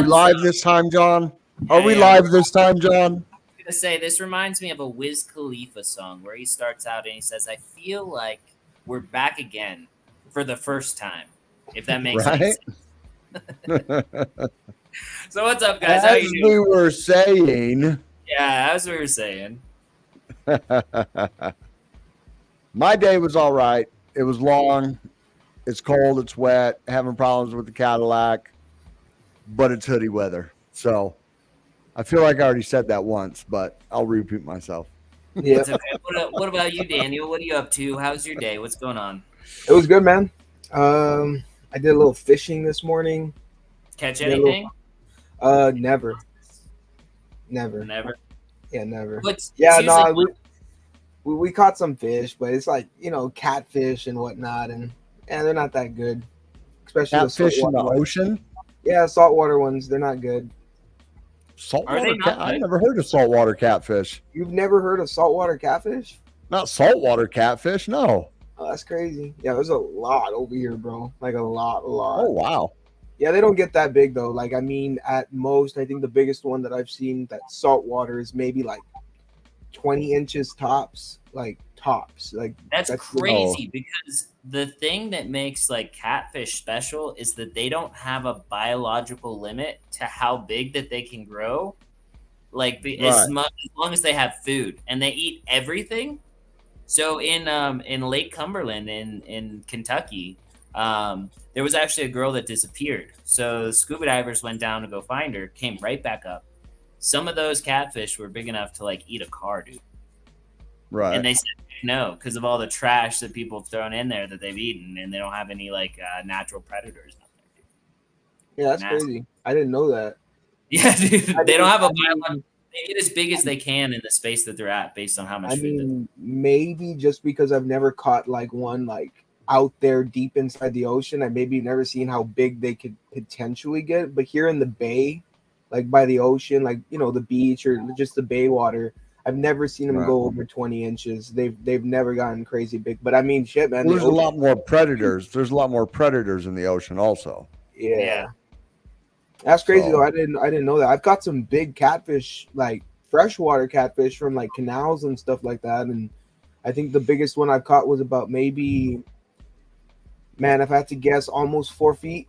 we live this time, John? Are we yeah. live this time, John? I'm gonna say this reminds me of a Wiz Khalifa song where he starts out and he says, "I feel like we're back again for the first time." If that makes any Right? sense. So what's up, guys? How As you we doing? were saying, Yeah, as we were saying. my day was all right. It was long. It's cold. It's wet. Having problems with the Cadillac, but it's hoodie weather. So I feel like I already said that once, but I'll repeat myself. Yeah, It's okay. What about you, Daniel? What are you up to? How's your day? What's going on? it was good, man. I did a little fishing this morning. Catch Did a little- anything? Never. Never. Yeah, never. What's Yeah, it's no, usually- we caught some fish, but it's like catfish and whatnot, and they're not that good. Especially Catfish the in the saltwater ones. ocean? Yeah, saltwater ones, they're not good. Saltwater they not cat? I good? never heard of saltwater catfish. You've never heard of saltwater catfish? Not saltwater catfish, no. Oh, that's crazy. Yeah, there's a lot over here, bro. Like a lot. Oh, wow. Yeah, they don't get that big though. Like, I mean, at most, I think the biggest one that I've seen that saltwater is maybe like 20 inches tops. Like tops. Like That's Oh. crazy because the thing that makes like catfish special is that they don't have a biological limit to how big that they can grow. Like as long as they have food and they eat everything. So in Lake Cumberland in Kentucky, there was actually a girl that disappeared. So scuba divers went down to go find her, came right back up. Some of those catfish were big enough to like eat a car, dude. Right. And they said no because of all the trash that people have thrown in there that they've eaten, and they don't have any like natural predators. Yeah, that's Nasty. crazy. I didn't know that. Yeah, dude, they don't have a I mean- biological. They get as big as they can in the space that they're at, based on how much I food. mean, maybe just because I've never caught like one like out there deep inside the ocean, I maybe never seen how big they could potentially get. But here in the bay, like by the ocean, like the beach or just the bay water, I've never seen them Right. go over 20 inches. They've never gotten crazy big. But I mean, shit, man. Well, there's the a lot ocean- more predators. There's a lot more predators in the ocean also. Yeah. Yeah. That's crazy So- though. I didn't know that. I've caught some big catfish, like freshwater catfish from like canals and stuff like that. And I think the biggest one I've caught was about maybe, man, if I had to guess, almost 4 feet.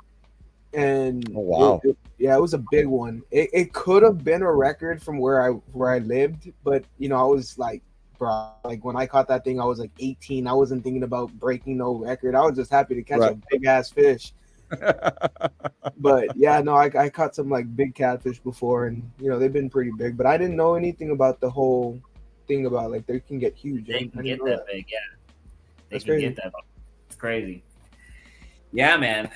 And Oh, wow. it was a big one. It could have been a record from where I lived, but I was like, bro, like when I caught that thing, I was like 18. I wasn't thinking about breaking no record. I was just happy to catch Right. a big ass fish. But yeah, no, I caught some like big catfish before, and they've been pretty big. But I didn't know anything about the whole thing about like they can get huge. They I can didn't get know that big, yeah. They That's can crazy. get that big. It's crazy. Yeah, man.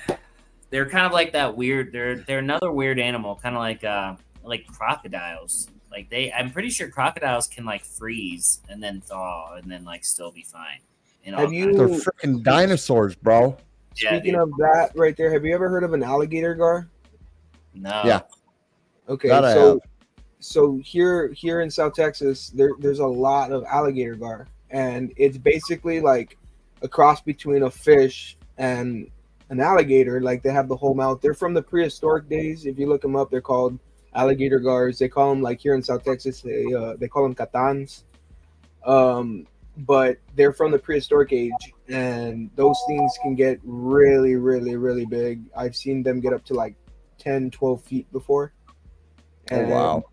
They're kind of like that weird. They're another weird animal, kind of like crocodiles. Like I'm pretty sure crocodiles can like freeze and then thaw and then like still be fine. Have you- They're freaking dinosaurs, bro. Yeah, Speaking dude. of that, right there, have you ever heard of an alligator gar? No. Yeah. Okay, That I have. so here in South Texas, there's a lot of alligator gar, and it's basically like a cross between a fish and an alligator. Like they have the whole mouth. They're from the prehistoric days. If you look them up, they're called alligator gars. They call them, like here in South Texas, they call them catans. But they're from the prehistoric age, and those things can get really, really, really big. I've seen them get up to like 10, 12 feet before. Oh,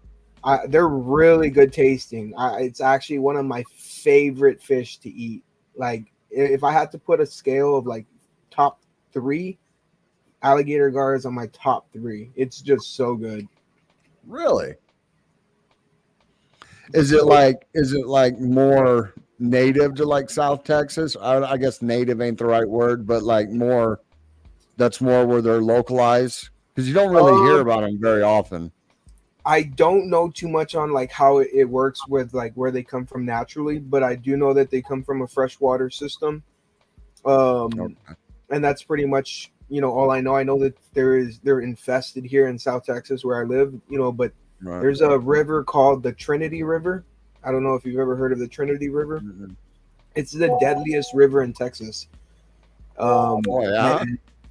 wow. They're really good tasting. It's actually one of my favorite fish to eat. Like if I had to put a scale of like top 3, alligator gar is on my top 3. It's just so good. Really? Is it like more native to like South Texas? I guess native ain't the right word, but like more, that's more where they're localized, because you don't really hear about them very often. I don't know too much on like how it works with like where they come from naturally, but I do know that they come from a freshwater system. Okay. And that's pretty much all I know. I know that they're infested here in South Texas where I live, but Right. there's a river called the Trinity River. I don't know if you've ever heard of the Trinity River. Mhm. It's the deadliest river in Texas. Oh, yeah?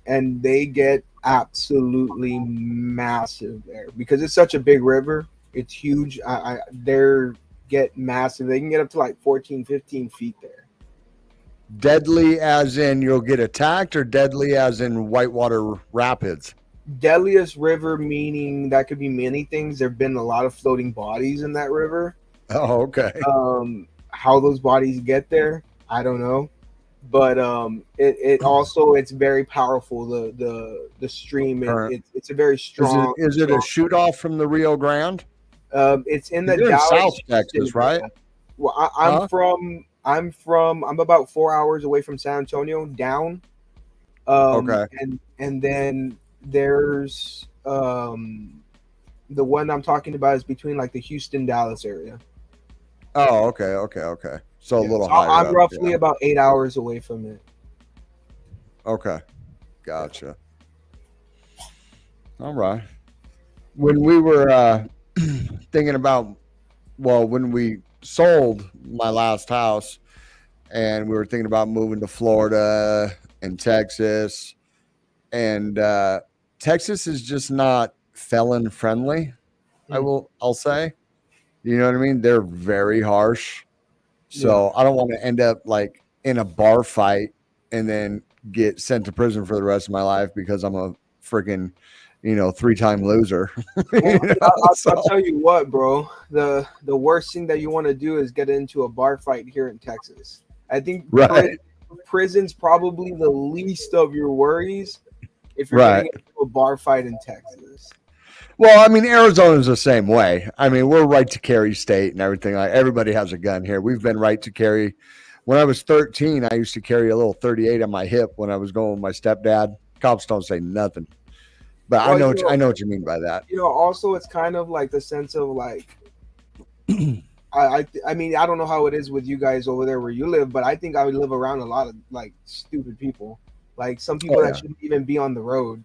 And they get absolutely massive there because it's such a big river. It's huge. They're get massive. They can get up to like 14, 15 feet there. Deadly as in you'll get attacked, or deadly as in whitewater rapids? Deadliest river meaning that could be many things. There've been a lot of floating bodies in that river. Oh, okay. How those bodies get there, I don't know. But it also it's very powerful. The stream it's a very strong. Is it a shoot off from the Rio Grande? It's in the You're in Dallas, South Texas, right? Well, I'm about 4 hours away from San Antonio down. Okay. And then there's the one I'm talking about is between like the Houston Dallas area. Oh, okay. So a little higher. I'm roughly about 8 hours away from it. Okay, gotcha. All right. When we were thinking about, well, when we sold my last house, and we were thinking about moving to Florida and Texas, and Texas is just not felon friendly. I'll say, you know what I mean? They're very harsh. So I don't want to end up like in a bar fight and then get sent to prison for the rest of my life because I'm a freaking, 3-time loser. I'll tell you what, bro. The worst thing that you want to do is get into a bar fight here in Texas. I think prison's probably the least of your worries if you're getting into a bar fight in Texas. Well, I mean, Arizona's the same way. I mean, we're right to carry state and everything. Like everybody has a gun here. We've been right to carry. When I was 13, I used to carry a little 38 on my hip when I was going with my stepdad. Cops don't say nothing, but I know what you mean by that. Also, it's kind of like the sense of like, I mean, I don't know how it is with you guys over there where you live, but I think I would live around a lot of like stupid people, like some people that shouldn't even be on the road.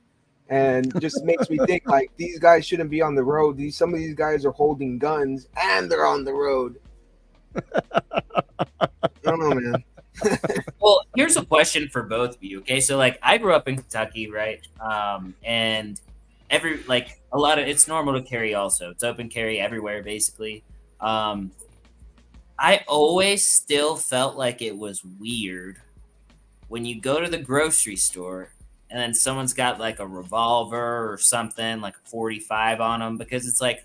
And just makes me think like these guys shouldn't be on the road. Some of these guys are holding guns and they're on the road. I don't know, man. Well, here's a question for both of you. Okay, so like I grew up in Kentucky, right? And it's normal to carry. Also, it's open carry everywhere, basically. I always still felt like it was weird when you go to the grocery store and then someone's got like a revolver or something, like a 45 on them, because it's like,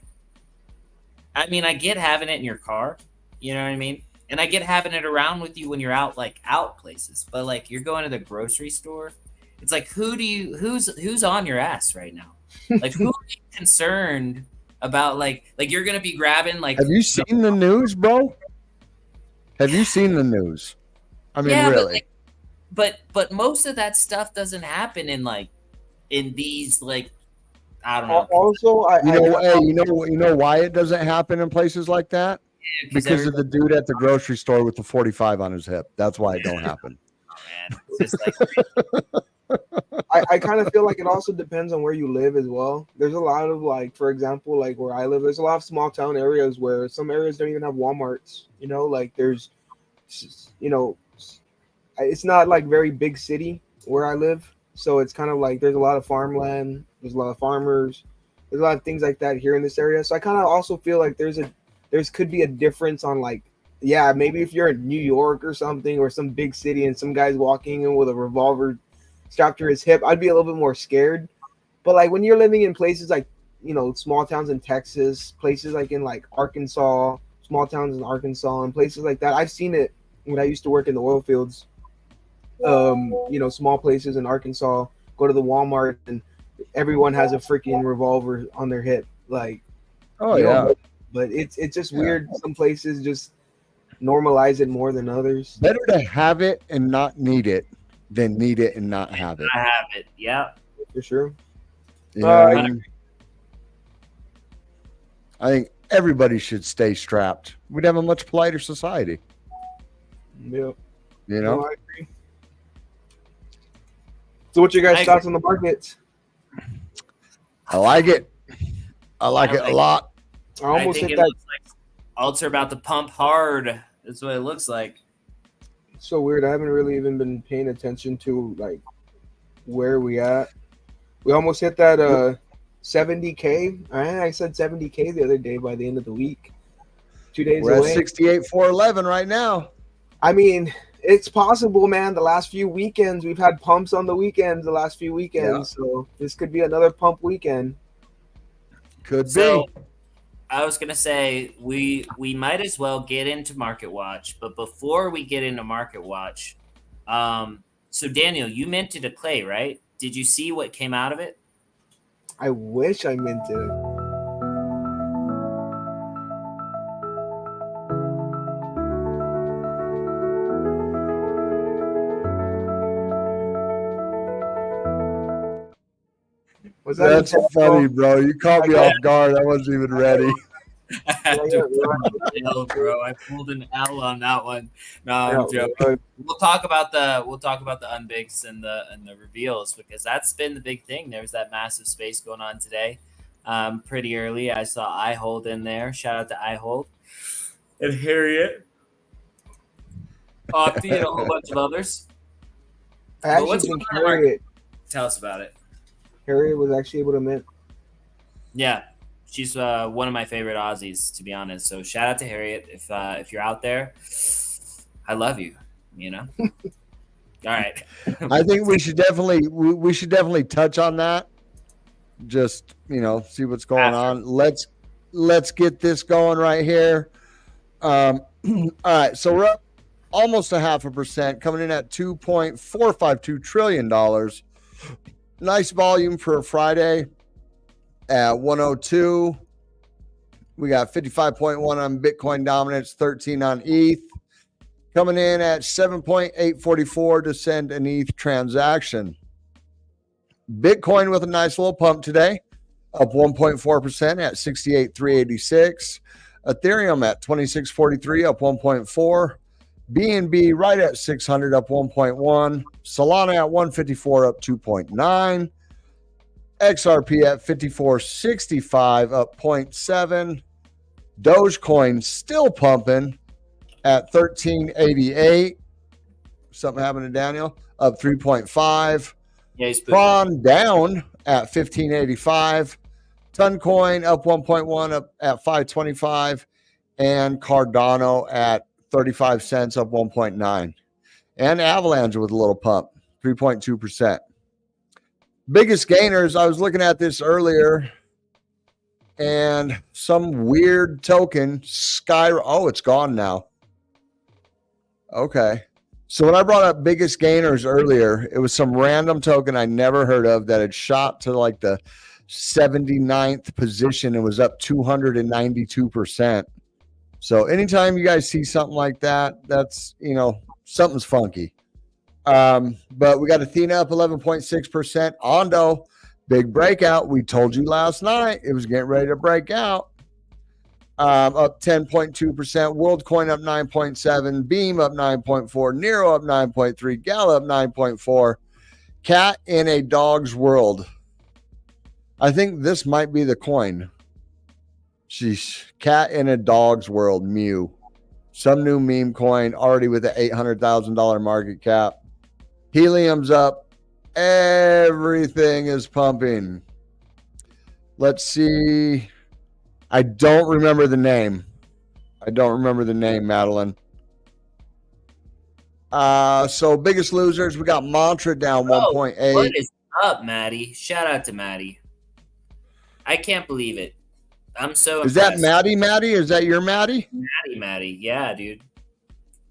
I mean, I get having it in your car, you know what I mean? And I get having it around with you when you're out places, but like you're going to the grocery store. It's like, who's on your ass right now? Like, who are you concerned about? Like you're going to be grabbing like, have you seen the news, bro? Have you seen the news? I mean, really? But most of that stuff doesn't happen in these like, I don't know. Also, you know why it doesn't happen in places like that? Yeah, because of the dude at the grocery store with the 45 on his hip. That's why it don't happen. Oh man, it's just like I kind of feel like it also depends on where you live as well. There's a lot of like, for example, like where I live, there's a lot of small town areas where some areas don't even have Walmarts. Like there's, it's not like very big city where I live. So it's kind of like there's a lot of farmland, there's a lot of farmers, there's a lot of things like that here in this area. So I kind of also feel like there could be a difference on like, maybe if you're in New York or something or some big city and some guy's walking in with a revolver strapped to his hip, I'd be a little bit more scared. But like when you're living in places like, small towns in Texas, places like in like Arkansas, small towns in Arkansas and places like that, I've seen it when I used to work in the oil fields. Small places in Arkansas, go to the Walmart and everyone has a freaking revolver on their hip. Like, but it's just weird. Some places just normalize it more than others. Better to have it and not need it than need it and not have it. I have it. Yeah, for sure. I think everybody should stay strapped. We'd have a much politer society. Yep. No, I agree. So what's your guys' thoughts on the market? I like it. I like it a lot. I almost think hit it that. looks like alts are about to pump hard. That's what it looks like. It's so weird. I haven't really even been paying attention to like where we at. We almost hit that 70K. I said 70K the other day by the end of the week. 2 days We're away. at 68,411 right now. I mean, it's possible, man. The last few weekends, we've had pumps on the weekends. The last few weekends, so this could be another pump weekend. Could So, be. I was gonna say we might as well get into Market Watch, but before we get into Market Watch, so Daniel, you minted a clay, right? Did you see what came out of it? I wish I meant it. Was that That's funny, bro. You caught me off guard. I wasn't even ready. I had to pull an L, bro. I pulled an L on that one. No, I'm joking. We'll talk about the unbigs and the reveals, because that's been the big thing. There was that massive space going on today. Pretty early, I saw iHold in there. Shout out to iHold and Harriet, Opti, and a whole bunch of others. I actually think Harriet. Tell us about it. Harriet was actually able to mint. Yeah, she's one of my favorite Aussies, to be honest. So shout out to Harriet. If you're out there, I love you. You know. All right. I think we should definitely touch on that. Just, see what's going on. Let's get this going right here. All right, so we're up almost 0.5%, coming in at $2.452 trillion. Nice volume for a Friday at 102. We got 55.1 on Bitcoin dominance, 13 on ETH. Coming in at 7.844 to send an ETH transaction. Bitcoin with a nice little pump today, up 1.4% at 68,386. Ethereum at 2643, up 1.4. BNB right at 600, up 1.1. Solana at 154, up 2.9. XRP at 5465, up 0.7. Dogecoin still pumping at 1388. Something happened to Daniel, up 3.5. Yeah, he's Tron down at 1585. Toncoin up 1.1, up at 525. And Cardano at 35 cents, up 1.9. And Avalanche with a little pump, 3.2%. Biggest gainers, I was looking at this earlier, and some weird token, it's gone now. Okay. So when I brought up biggest gainers earlier, it was some random token I never heard of that had shot to like the 79th position and was up 292%. So anytime you guys see something like that, that's, something's funky. But we got Athena up 11.6%. Ondo, big breakout. We told you last night it was getting ready to break out. Up 10.2%. WorldCoin up 9.7%. Beam up 9.4%. Nero up 9.3%. Gala up 9.4%. Cat in a dog's world. I think this might be the coin. Sheesh. Cat in a dog's world. Mew. Some new meme coin already with an $800,000 market cap. Helium's up. Everything is pumping. Let's see. I don't remember the name. Madeline. So biggest losers, we got Mantra down 1.8. What is up, Maddie? Shout out to Maddie. I can't believe it. I'm so impressed. Is that Maddie? Is that your Maddie? Maddie. Yeah, dude.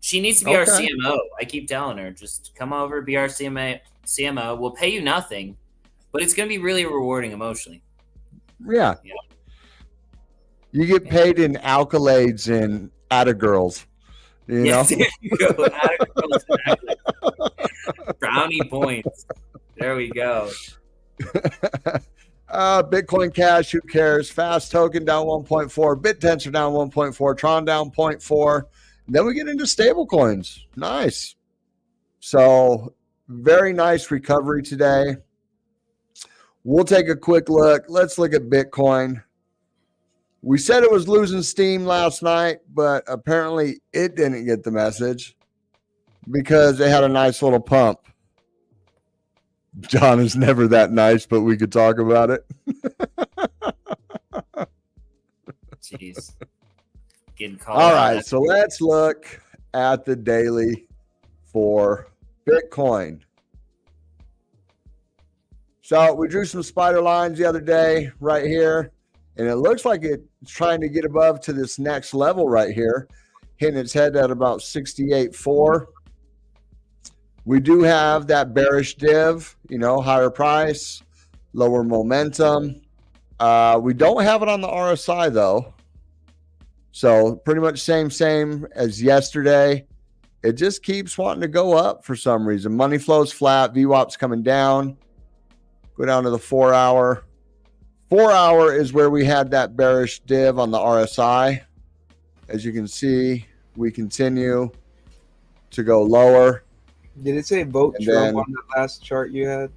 She needs to be our CMO. I keep telling her, just come over, be our CMO. We'll pay you nothing, but it's going to be really rewarding emotionally. Yeah. You get paid in accolades and Attagirls. Yes, there you go. Attagirls and accolades. Brownie points. There we go. Bitcoin Cash, who cares? Fast Token down 1.4. BitTensor down 1.4. Tron down 0.4. Then we get into stable coins. Nice. So very nice recovery today. We'll take a quick look. Let's look at Bitcoin. We said it was losing steam last night, but apparently it didn't get the message because they had a nice little pump. John is never that nice, but we could talk about it. Jeez. Getting called All out. right, so let's look at the daily for Bitcoin. So we drew some spider lines the other day right here, and it looks like it's trying to get above to this next level right here, hitting its head at about 68.4. We do have that bearish div, higher price, lower momentum. We don't have it on the RSI though. So pretty much same as yesterday. It just keeps wanting to go up for some reason. Money flow's flat, VWAP's coming down. Go down to the 4 hour. 4 hour is where we had that bearish div on the RSI. As you can see, we continue to go lower. Did it say vote And Trump then- on the last chart you had?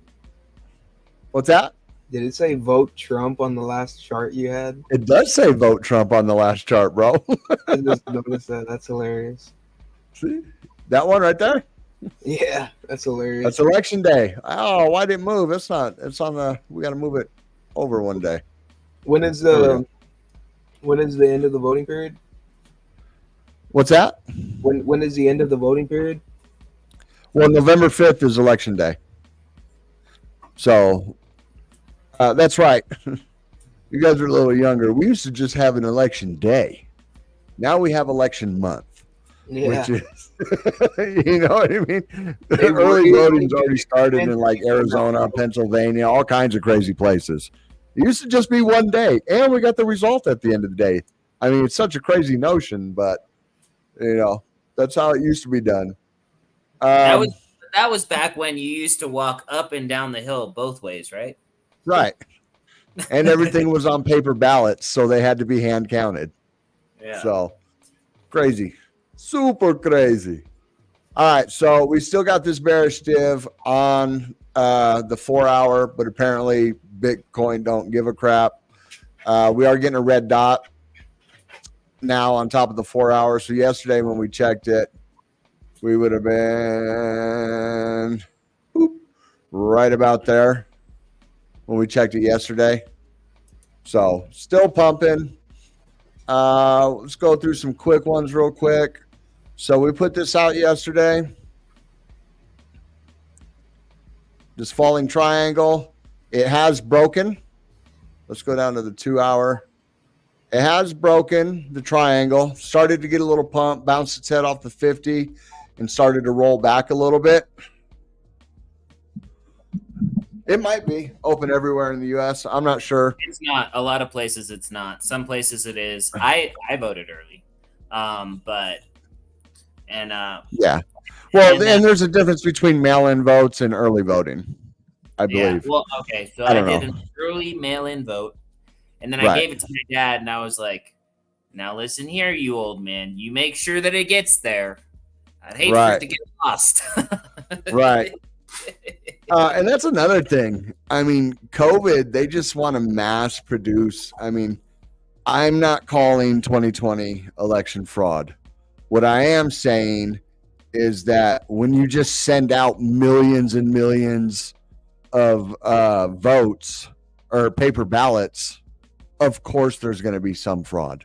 What's that? Did it say vote Trump on the last chart you had? It does say vote Trump on the last chart, bro. I just noticed that. That's hilarious. See? That one right there? Yeah, that's hilarious. That's election day. Oh, why did it move? It's on the, we got to move it over one day. When is There we the end of the voting period? What's that? When is the end of the voting period? Well, November 5th is election day. So that's right. You guys are a little younger. We used to just have an election day. Now we have election month, Yeah. which is, you know what I mean? They Early really- voting's already started in like Arizona, Pennsylvania, all kinds of crazy places. It used to just be one day, and we got the result at the end of the day. I mean, it's such a crazy notion, but, that's how it used to be done. That was back when you used to walk up and down the hill both ways, right? Right. And everything was on paper ballots, so they had to be hand counted. Yeah. So crazy. Super crazy. All right. So we still got this bearish div on the 4 hour, but apparently Bitcoin don't give a crap. We are getting a red dot now on top of the 4 hour. So yesterday when we checked it, we would have been right about there when we checked it yesterday. So still pumping. Let's go through some quick ones real quick. So we put this out yesterday. This falling triangle. It has broken. Let's go down to the 2 hour. It has broken the triangle. Started to get a little pump. Bounced its head off the 50 and started to roll back a little bit. It might be open everywhere in the U.S. I'm not sure. It's not. A lot of places it's not. Some places it is. I voted early. Yeah. Well, and and there's a difference between mail-in votes and early voting, I believe. Yeah, well, okay. So I I don't did know. an early mail-in vote, and then I Right. gave it to my dad, and I was like, "Now listen here, you old man. You make sure that it gets there. I'd hate for Right. it to get lost." Right. And that's another thing. I mean, COVID, they just want to mass produce. I mean, I'm not calling 2020 election fraud. What I am saying is that when you just send out millions and millions of votes or paper ballots, of course there's going to be some fraud.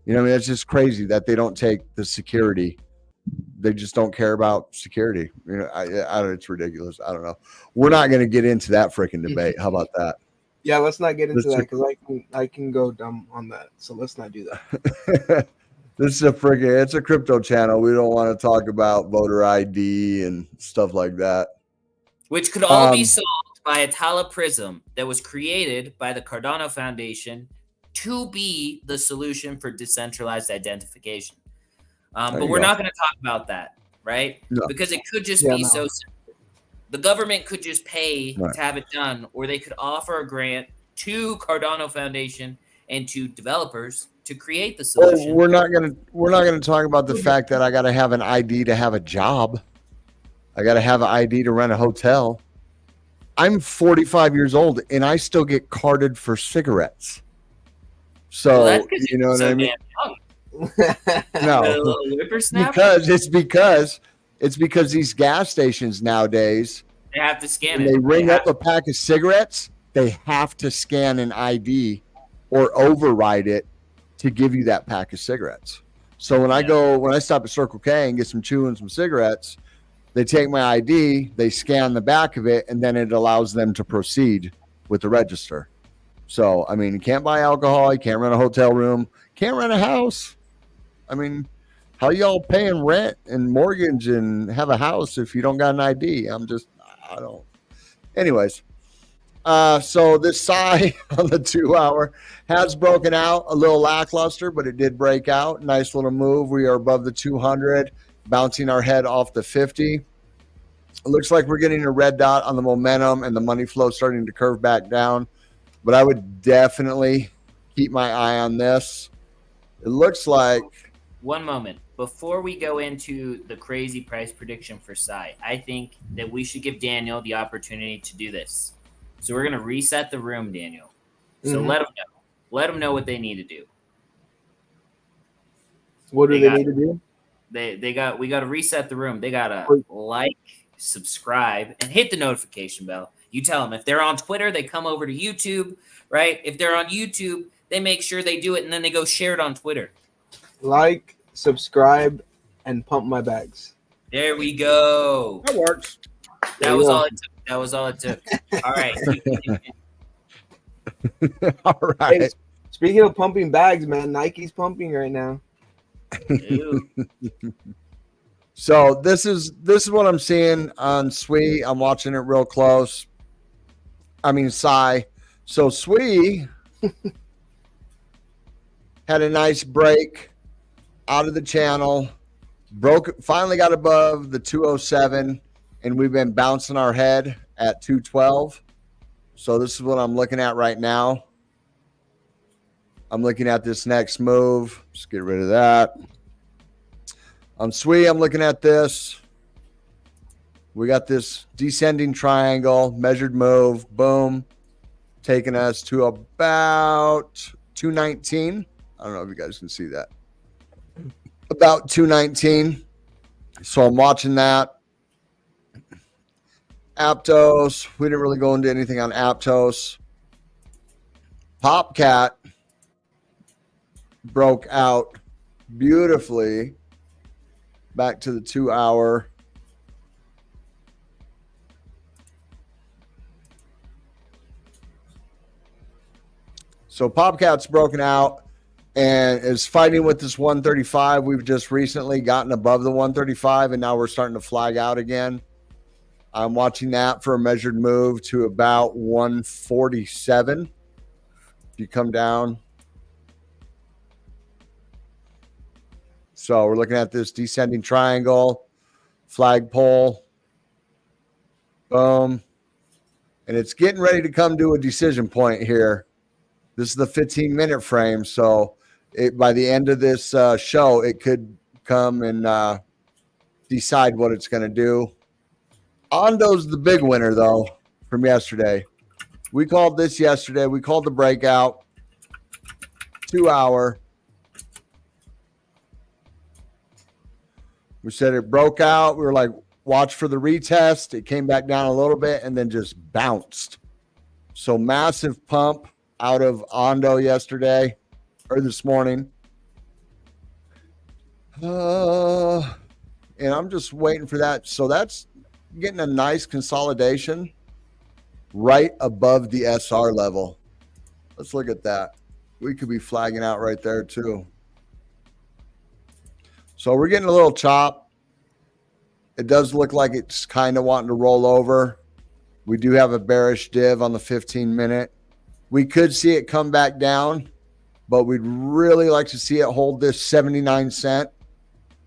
I mean, it's just crazy that they don't take the security. They just don't care about security. It's ridiculous. I don't know. We're not going to get into that freaking debate. How about that? Yeah, let's not get into Let's- that because I can go dumb on that. So let's not do that. This is it's a crypto channel. We don't want to talk about voter ID and stuff like that. Which could all be Um, solved by a Tala Prism that was created by the Cardano Foundation to be the solution for decentralized identification. There But you we're go. not going to talk about that, right? No. Because it could just Yeah, be no. so simple. The government could just pay Right. to have it done, or they could offer a grant to Cardano Foundation and to developers to create the Well, solution. we're not gonna talk about the fact that I got to have an ID to have a job. I got to have an ID to rent a hotel. I'm 45 years old and I still get carded for cigarettes. So Well, that's 'cause you know you're what so I mean? damn young. No, A little whippersnapper. because it's because these gas stations nowadays They have to scan when it. they ring up a pack of cigarettes, they have to scan an ID or override it to give you that pack of cigarettes. So when I stop at Circle K and get some chew and some cigarettes, they take my ID, they scan the back of it, and then it allows them to proceed with the register. So, I mean, you can't buy alcohol, you can't rent a hotel room, can't rent a house. I mean, how y'all paying rent and mortgage and have a house if you don't got an ID? I don't. Anyways, so this SI on the 2 hour has broken out, a little lackluster, but it did break out. Nice little move. We are above the 200, bouncing our head off the 50. It looks like we're getting a red dot on the momentum and the money flow starting to curve back down, but I would definitely keep my eye on this. It looks like... One moment. Before we go into the crazy price prediction for SI, I think that we should give Daniel the opportunity to do this. So we're going to reset the room, Daniel. So let them know. Let them know what they need to do. What do they need to do? We got to reset the room. They got to like, subscribe, and hit the notification bell. You tell them if they're on Twitter, they come over to YouTube, right? If they're on YouTube, they make sure they do it, and then they go share it on Twitter. Like, subscribe, and pump my bags. There we go. That works. That was all it took. That was all it took. All right. All right. Hey, speaking of pumping bags, man, Nike's pumping right now. So this is what I'm seeing on SWE. I'm watching it real close. I mean, SI. So SWE had a nice break out of the channel, finally got above the 207, and we've been bouncing our head at 212. So this is what I'm looking at right now. I'm looking at this next move. Just get rid of that. On SWE, I'm looking at this. We got this descending triangle, measured move, boom, taking us to about 219. I don't know if you guys can see that. About 219. So I'm watching that. Aptos. We didn't really go into anything on Aptos. Popcat broke out beautifully back to the 2 hour. So Popcat's broken out and is fighting with this 135. We've just recently gotten above the 135, and now we're starting to flag out again. I'm watching that for a measured move to about 147. If you come down. So we're looking at this descending triangle, flagpole, boom. And it's getting ready to come to a decision point here. This is the 15-minute frame, so by the end of this show, it could come and decide what it's going to do. Ondo's the big winner, though, from yesterday. We called this yesterday. We called the breakout, 2 hour. We said it broke out. We were like, watch for the retest. It came back down a little bit and then just bounced. So massive pump out of Ondo yesterday or this morning. And I'm just waiting for that. So that's getting a nice consolidation right above the SR level. Let's look at that. We could be flagging out right there too. So we're getting a little chop. It does look like it's kind of wanting to roll over. We do have a bearish div on the 15-minute. We could see it come back down, but we'd really like to see it hold this 79 cent.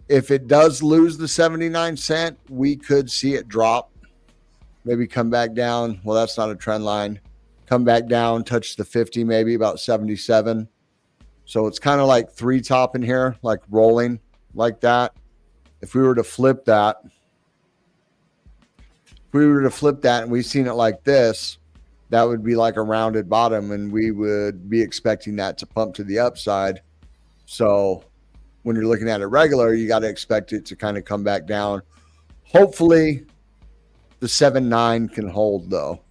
If it does lose the 79 cent, we could see it drop. Maybe come back down. Well, that's not a trend line. Come back down, touch the 50, maybe about 77. So it's kind of like three top in here, like rolling like that. If we were to flip that, and we've seen it like this, that would be like a rounded bottom, and we would be expecting that to pump to the upside. So when you're looking at it regular, you got to expect it to kind of come back down. Hopefully the 7.9 can hold though.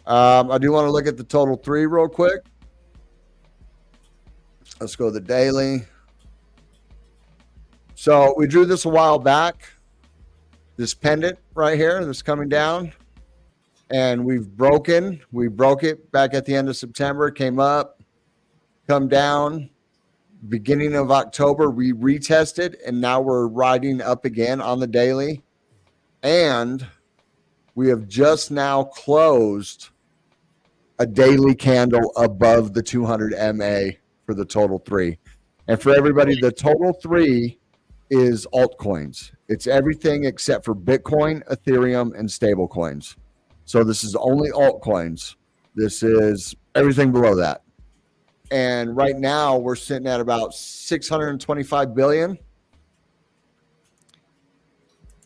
I do want to look at the total 3 real quick. Let's go to the daily. So we drew this a while back. This pendant right here that's coming down. And we broke it back at the end of September, came up, come down. Beginning of October, we retested, and now we're riding up again on the daily. And we have just now closed a daily candle above the 200 MA for the total 3. And for everybody, the total 3 is altcoins. It's everything except for Bitcoin, Ethereum, and stable coins. So this is only altcoins. This is everything below that. And right now we're sitting at about 625 billion.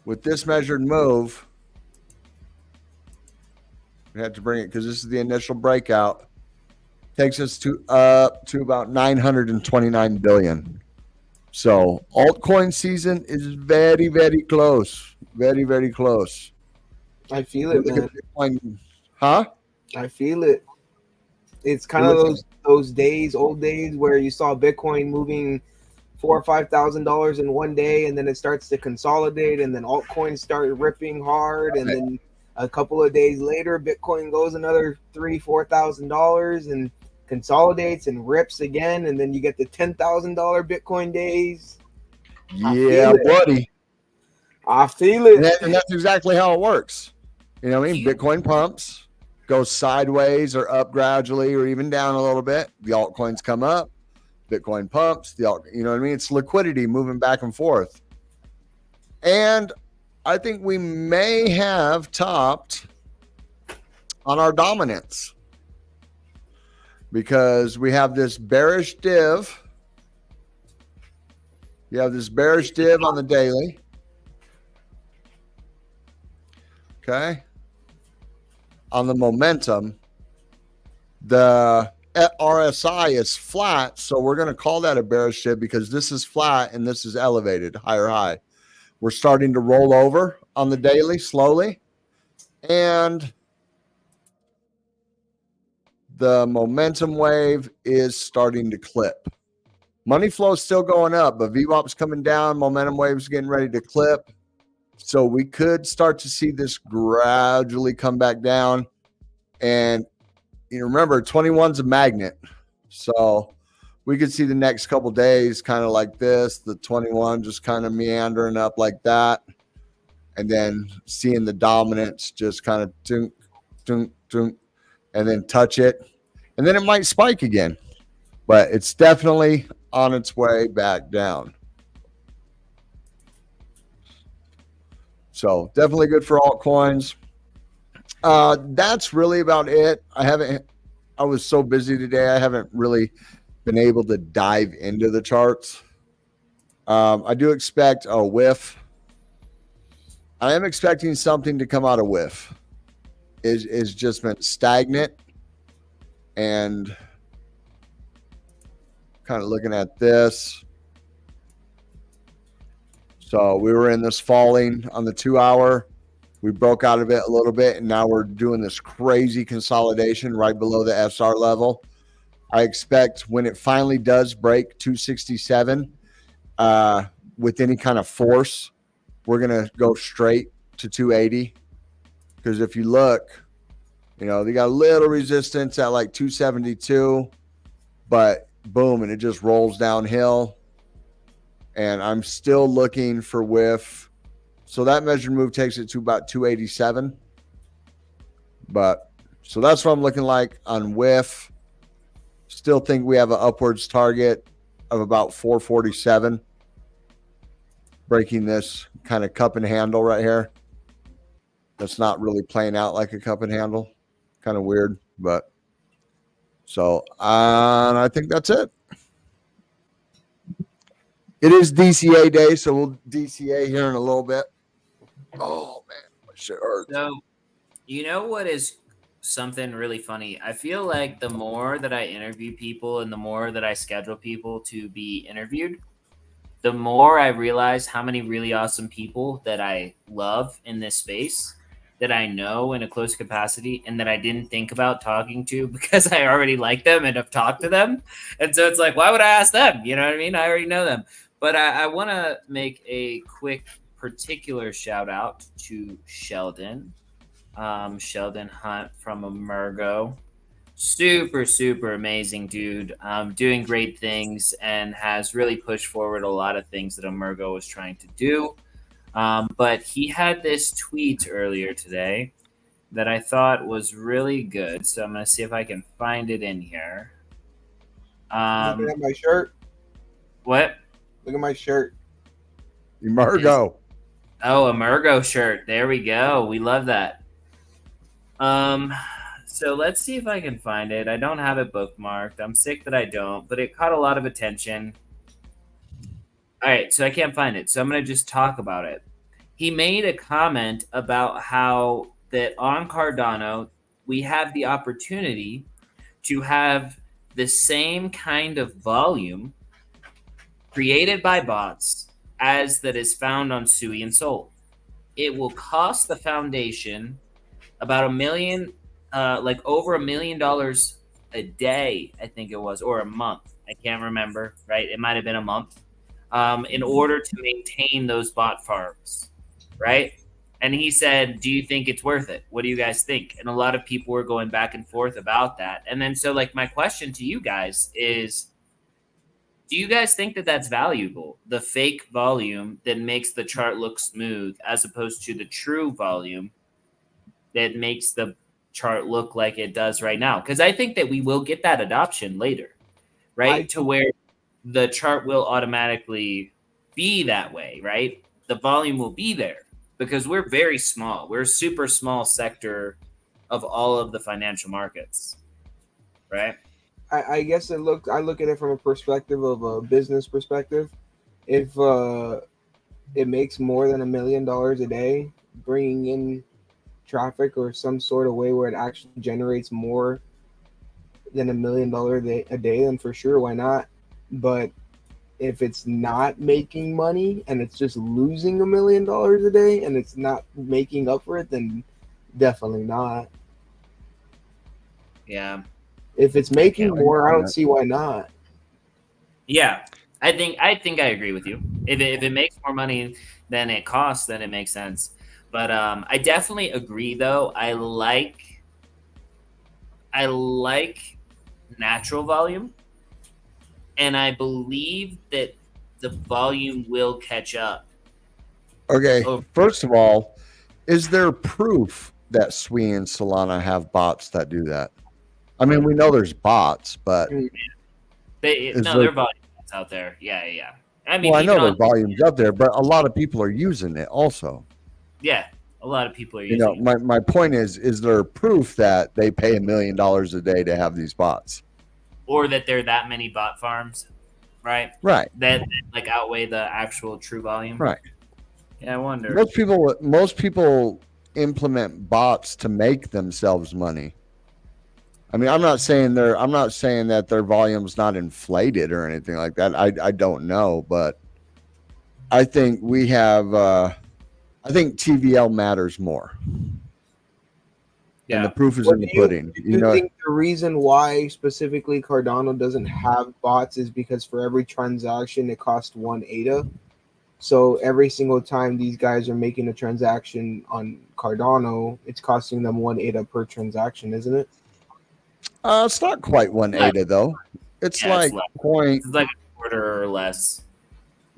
With this measured move, we had to bring it because this is the initial breakout. Takes us to up to about 929 billion. So altcoin season is very, very close. Very, very close. I feel it, man. Bitcoin, huh? I feel it. It's kind of those days, old days, where you saw Bitcoin moving $4,000 or $5,000 in one day, and then it starts to consolidate, and then altcoins start ripping hard, and then a couple of days later, Bitcoin goes another $3,000-$4,000 and consolidates and rips again, and then you get the $10,000 Bitcoin days. Yeah, buddy. I feel it. And that's exactly how it works. You know what I mean? Bitcoin pumps, goes sideways or up gradually or even down a little bit. The altcoins come up, Bitcoin pumps, you know what I mean? It's liquidity moving back and forth. And I think we may have topped on our dominance because we have this bearish div. You have this bearish div on the daily. Okay. On the momentum, the RSI is flat, so we're going to call that a bearish dip because this is flat and this is elevated, higher high. We're starting to roll over on the daily slowly, and the momentum wave is starting to clip. Money flow is still going up, but VWAP's coming down, momentum wave's getting ready to clip. So we could start to see this gradually come back down. And you remember, 21's a magnet. So we could see the next couple days kind of like this, the 21 just kind of meandering up like that. And then seeing the dominance just kind of dunk, dunk, dunk, and then touch it. And then it might spike again. But it's definitely on its way back down. So definitely good for altcoins. That's really about it. I was so busy today. I haven't really been able to dive into the charts. I do expect a whiff. I am expecting something to come out of whiff. Is just been stagnant and kind of looking at this. So we were in this falling on the 2 hour. We broke out of it a little bit, and now we're doing this crazy consolidation right below the SR level. I expect when it finally does break 267 with any kind of force, we're going to go straight to 280. Because if you look, they got a little resistance at like 272, but boom, and it just rolls downhill. And I'm still looking for whiff. So that measured move takes it to about 287. But so that's what I'm looking like on whiff. Still think we have an upwards target of about 447. Breaking this kind of cup and handle right here. That's not really playing out like a cup and handle. Kind of weird, but so I think that's it. It is DCA day, so we'll DCA here in a little bit. Oh, man, my shit hurts. So, you know what is something really funny? I feel like the more that I interview people and the more that I schedule people to be interviewed, the more I realize how many really awesome people that I love in this space, that I know in a close capacity, and that I didn't think about talking to because I already like them and have talked to them. And so it's like, why would I ask them? You know what I mean? I already know them. But I want to make a quick particular shout out to Sheldon. Sheldon Hunt from Emergo. Super amazing dude, doing great things, and has really pushed forward a lot of things that Emergo was trying to do. But he had this tweet earlier today that I thought was really good, so I'm going to see if I can find it in here. Look at my shirt. What? Look at my shirt. Emergo. Oh, Emergo shirt. There we go. We love that. So let's see if I can find it. I don't have it bookmarked. I'm sick that I don't, but it caught a lot of attention. All right, so I can't find it. So I'm going to just talk about it. He made a comment about how that on Cardano, we have the opportunity to have the same kind of volume created by bots as that is found on Sui and Sol. It will cost the foundation about $1 million, like over $1 million a day, I think it was, or a month. I can't remember, right? It might have been a month, in order to maintain those bot farms, right? And he said, do you think it's worth it? What do you guys think? And a lot of people were going back and forth about that. And then so like my question to you guys is, do you guys think that that's valuable? The fake volume that makes the chart look smooth as opposed to the true volume that makes the chart look like it does right now? Because I think that we will get that adoption later, right? To where the chart will automatically be that way, right? The volume will be there because we're very small. We're a super small sector of all of the financial markets, right? I guess I look at it from a perspective of a business perspective. If it makes more than $1 million a day, bringing in traffic or some sort of way where it actually generates more than $1 million a day, then for sure, why not? But if it's not making money and it's just losing $1 million a day and it's not making up for it, then definitely not. Yeah. If it's making more, I don't see why not. Yeah, I think I agree with you. If it makes more money than it costs, then it makes sense. But I definitely agree, though. I like natural volume, and I believe that the volume will catch up. Okay, first of all, is there proof that Sui and Solana have bots that do that? I mean, we know there's bots, but there are volumes out there. Yeah. I mean, well, I know there's volumes out there, but a lot of people are using it also. Yeah, a lot of people are using it. My point is there proof that they pay $1 million a day to have these bots? Or that there are that many bot farms, right? Right. That like outweigh the actual true volume. Right. Yeah, I wonder. Most people implement bots to make themselves money. I mean, I'm not saying that their volume's not inflated or anything like that. I don't know, but I think we have. I think TVL matters more. Yeah, and the proof is in the pudding. You think the reason why specifically Cardano doesn't have bots is because for every transaction it costs 1 ADA. So every single time these guys are making a transaction on Cardano, it's costing them 1 ADA per transaction, isn't it? It's not quite 1 ADA though. It's like point. It's like a quarter or less.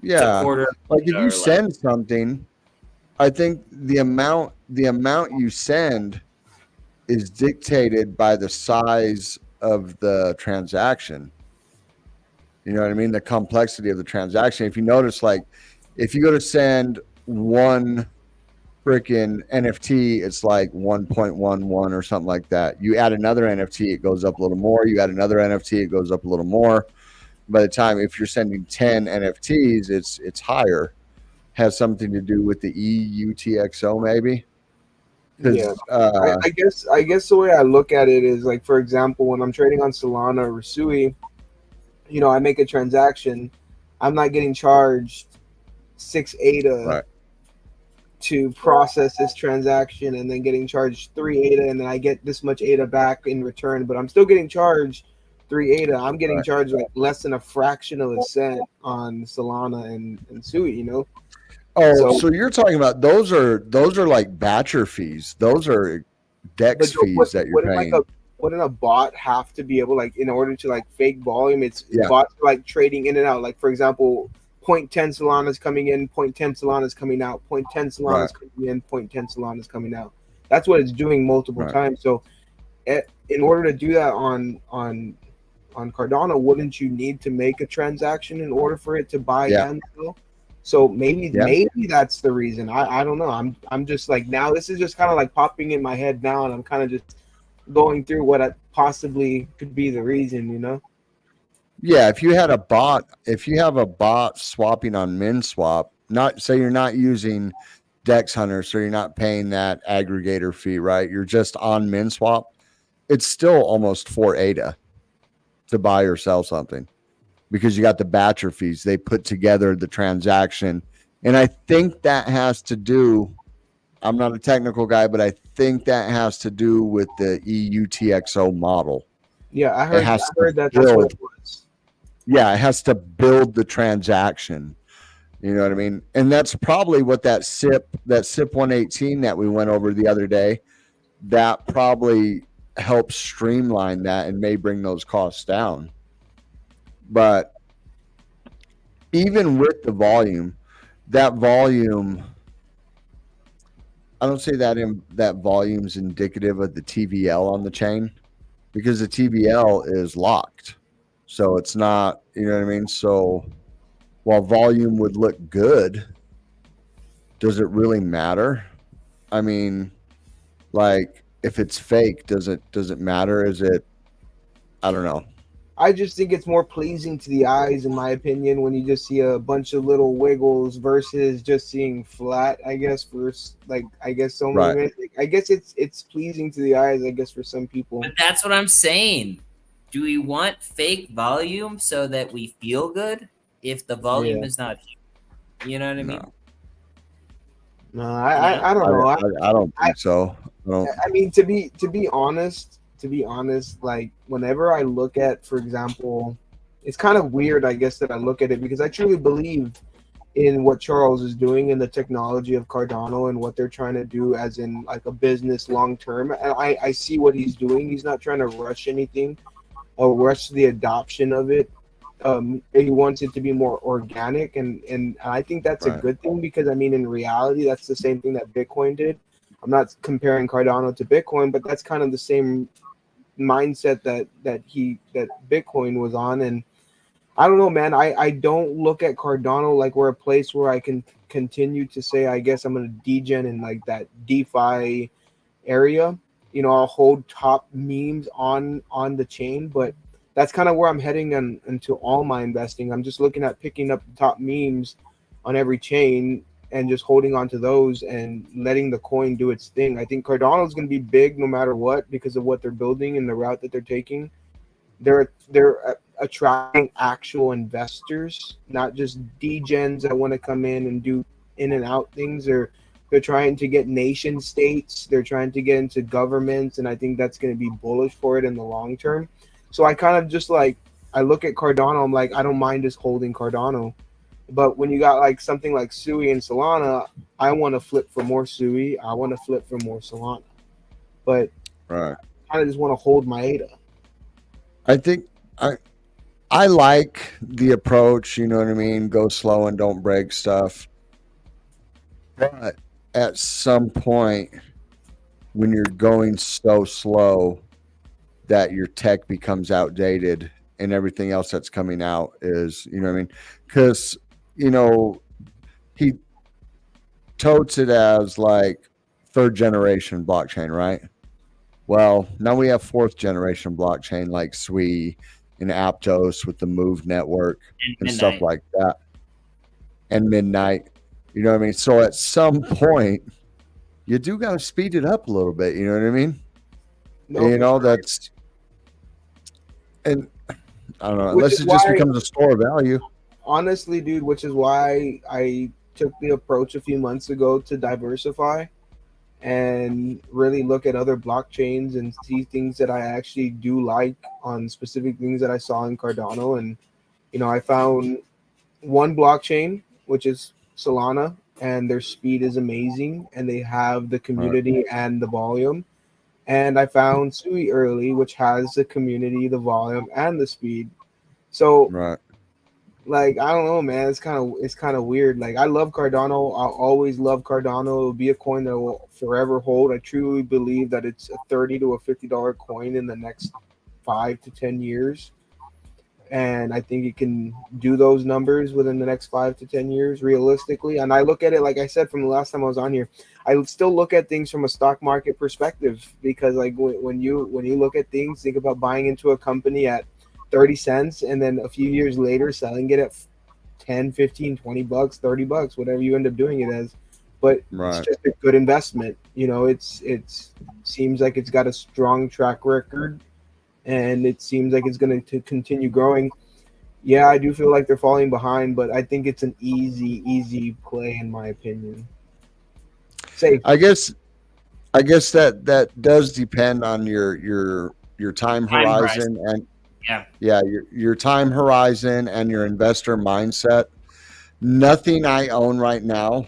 Yeah, like if you send something, I think the amount you send is dictated by the size of the transaction. You know what I mean? The complexity of the transaction. If you notice, like if you go to send one freaking NFT, it's like 1.11 or something like that. You add another NFT, it goes up a little more. You add another NFT, it goes up a little more. By the time, if you're sending 10 NFTs, it's higher. Has something to do with the EUTXO maybe. Yeah, I guess the way I look at it is like, for example, when I'm trading on Solana or Sui, I make a transaction I'm not getting charged 6 ADA Right. to process this transaction, and then getting charged 3 ADA, and then I get this much ADA back in return, but I'm still getting charged 3 ADA. I'm getting Right. charged like less than a fraction of a cent on Solana and Sui, you know? Oh, so you're talking about those are like batcher fees. Those are DEX But fees that you're paying. wouldn't a bot have to be able, like, in order to like fake volume? It's Yeah. bots are, like, trading in and out. Like, for example, 0.10 Solana is coming in, 0.10 Solana is coming out, 0.10 Solana is coming in, 0.10 Solana is coming out. That's what it's doing multiple times. So, in order to do that on Cardano, wouldn't you need to make a transaction in order for it to buy and sell? So maybe that's the reason. I don't know. I'm just like, now this is just kind of like popping in my head now, and I'm kind of just going through what possibly could be the reason, you know? Yeah, if you have a bot swapping on MinSwap, not say you're not using Dex Hunter, so you're not paying that aggregator fee, right? You're just on MinSwap. It's still almost 4 ADA to buy or sell something because you got the batcher fees. They put together the transaction, and I think that has to do. I'm not a technical guy, but I think that has to do with the EUTXO model. Yeah, I heard that that's what it was. Yeah, it has to build the transaction. You know what I mean? And that's probably what that SIP 118 that we went over the other day, that probably helps streamline that and may bring those costs down. But even with the volume, I don't say that volume's indicative of the TVL on the chain, because the TVL is locked. So it's not, you know what I mean? So while volume would look good, does it really matter? I mean, like, if it's fake, does it matter? Is it, I don't know. I just think it's more pleasing to the eyes, in my opinion, when you just see a bunch of little wiggles versus just seeing flat, I guess, for like, I guess so many, I guess it's pleasing to the eyes, I guess, for some people. But that's what I'm saying. Do we want fake volume so that we feel good if the volume is not here? You know what I mean? No, I don't know. I don't think so. I mean, to be honest, like, whenever I look at, for example, it's kind of weird, I guess, that I look at it, because I truly believe in what Charles is doing in the technology of Cardano and what they're trying to do as in like a business long term. And I see what he's doing. He's not trying to rush anything or rush the adoption of it. He wants it to be more organic, and I think that's a good thing, because I mean, in reality, that's the same thing that Bitcoin did. I'm not comparing Cardano to Bitcoin, but that's kind of the same mindset that Bitcoin was on. And I don't know, man. I don't look at Cardano like we're a place where I can continue to say, I guess I'm going to degen in like that DeFi area. You know, I'll hold top memes on the chain, but that's kind of where I'm heading into all my investing. I'm just looking at picking up the top memes on every chain and just holding on to those and letting the coin do its thing. I think Cardano is going to be big no matter what, because of what they're building and the route that they're taking. They're attracting actual investors, not just degens that want to come in and do in and out things. They're trying to get nation states. They're trying to get into governments, and I think that's going to be bullish for it in the long term. So I kind of just like, I look at Cardano, I'm like, I don't mind just holding Cardano. But when you got like something like Sui and Solana, I want to flip for more Sui. I want to flip for more Solana. But I kind of just want to hold my ADA. I think I like the approach, you know what I mean? Go slow and don't break stuff. But at some point, when you're going so slow that your tech becomes outdated and everything else that's coming out is, you know what I mean? Because, you know, he totes it as like 3rd generation blockchain, right? Well, now we have 4th generation blockchain like Sui and Aptos with the Move network and stuff like that. And Midnight, you know what I mean? So at some point, you do got to speed it up a little bit, you know what I mean? No, you know, that's, and I don't know, unless it just becomes a store of value. honestly, dude, which is why I took the approach a few months ago to diversify and really look at other blockchains and see things that I actually do like on specific things that I saw in Cardano. And I found one blockchain, which is Solana, and their speed is amazing, and they have the community and the volume. And I found Sui early, which has the community, the volume, and the speed. So, like, I don't know, man. It's kind of weird. Like, I love Cardano. I'll always love Cardano. It'll be a coin that will forever hold. I truly believe that it's a $30 to a $50 coin in the next 5 to 10 years. And I think it can do those numbers within the next 5 to 10 years realistically. And I look at it, like I said, from the last time I was on here, I still look at things from a stock market perspective, because like when you look at things, think about buying into a company at 30 cents and then a few years later selling it at 10, 15, 20 bucks, 30 bucks, whatever you end up doing it as. But it's just a good investment. It's seems like it's got a strong track record, and it seems like it's going to continue growing. Yeah, I do feel like they're falling behind, but I think it's an easy play in my opinion. Safe. I guess that does depend on your time horizon and your time horizon and your investor mindset. Nothing I own right now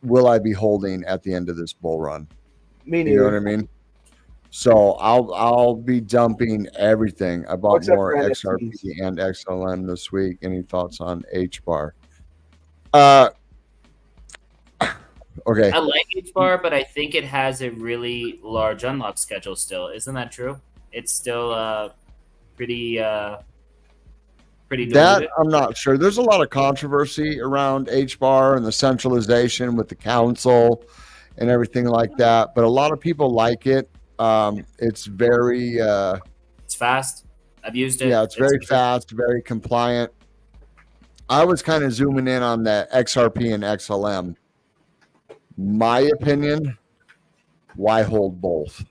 will I be holding at the end of this bull run. Me neither. You know what I mean? So I'll be dumping everything. I bought more XRP and XLM this week. Any thoughts on HBAR? Okay. I like HBAR, but I think it has a really large unlock schedule still. Isn't that true? It's still pretty diluted. That I'm not sure. There's a lot of controversy around HBAR and the centralization with the council and everything like that, but a lot of people like it. It's very it's fast. I've used it. Yeah, it's very fast, very compliant. I was kind of zooming in on the XRP and XLM. My opinion, why hold both?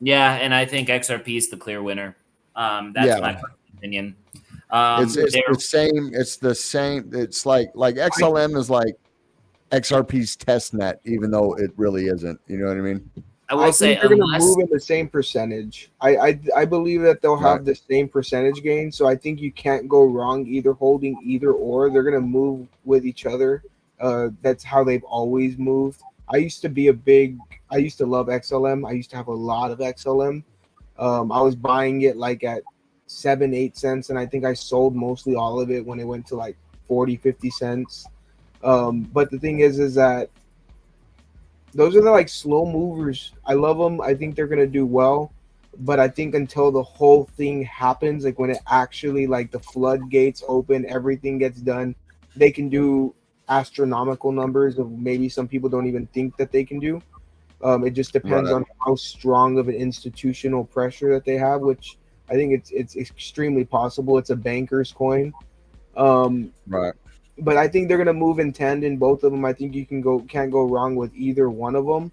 Yeah, and I think XRP is the clear winner. That's my opinion. It's the same. It's the same. It's like XLM is like XRP's test net, even though it really isn't. You know what I mean? I will say they're going to move in the same percentage. I believe that they'll have the same percentage gain. So I think you can't go wrong either holding either or. They're going to move with each other. That's how they've always moved. I used to love XLM. I used to have a lot of XLM. I was buying it like at 7-8 cents, and I think I sold mostly all of it when it went to like 40-50 cents. But the thing is that those are the like slow movers. I love them. I think they're gonna do well, but I think until the whole thing happens, like when it actually like the floodgates open, everything gets done, they can do astronomical numbers of maybe some people don't even think that they can do. It just depends on how strong of an institutional pressure that they have, which I think it's extremely possible. It's a banker's coin. But I think they're gonna move in tandem, both of them. I think you can't go wrong with either one of them.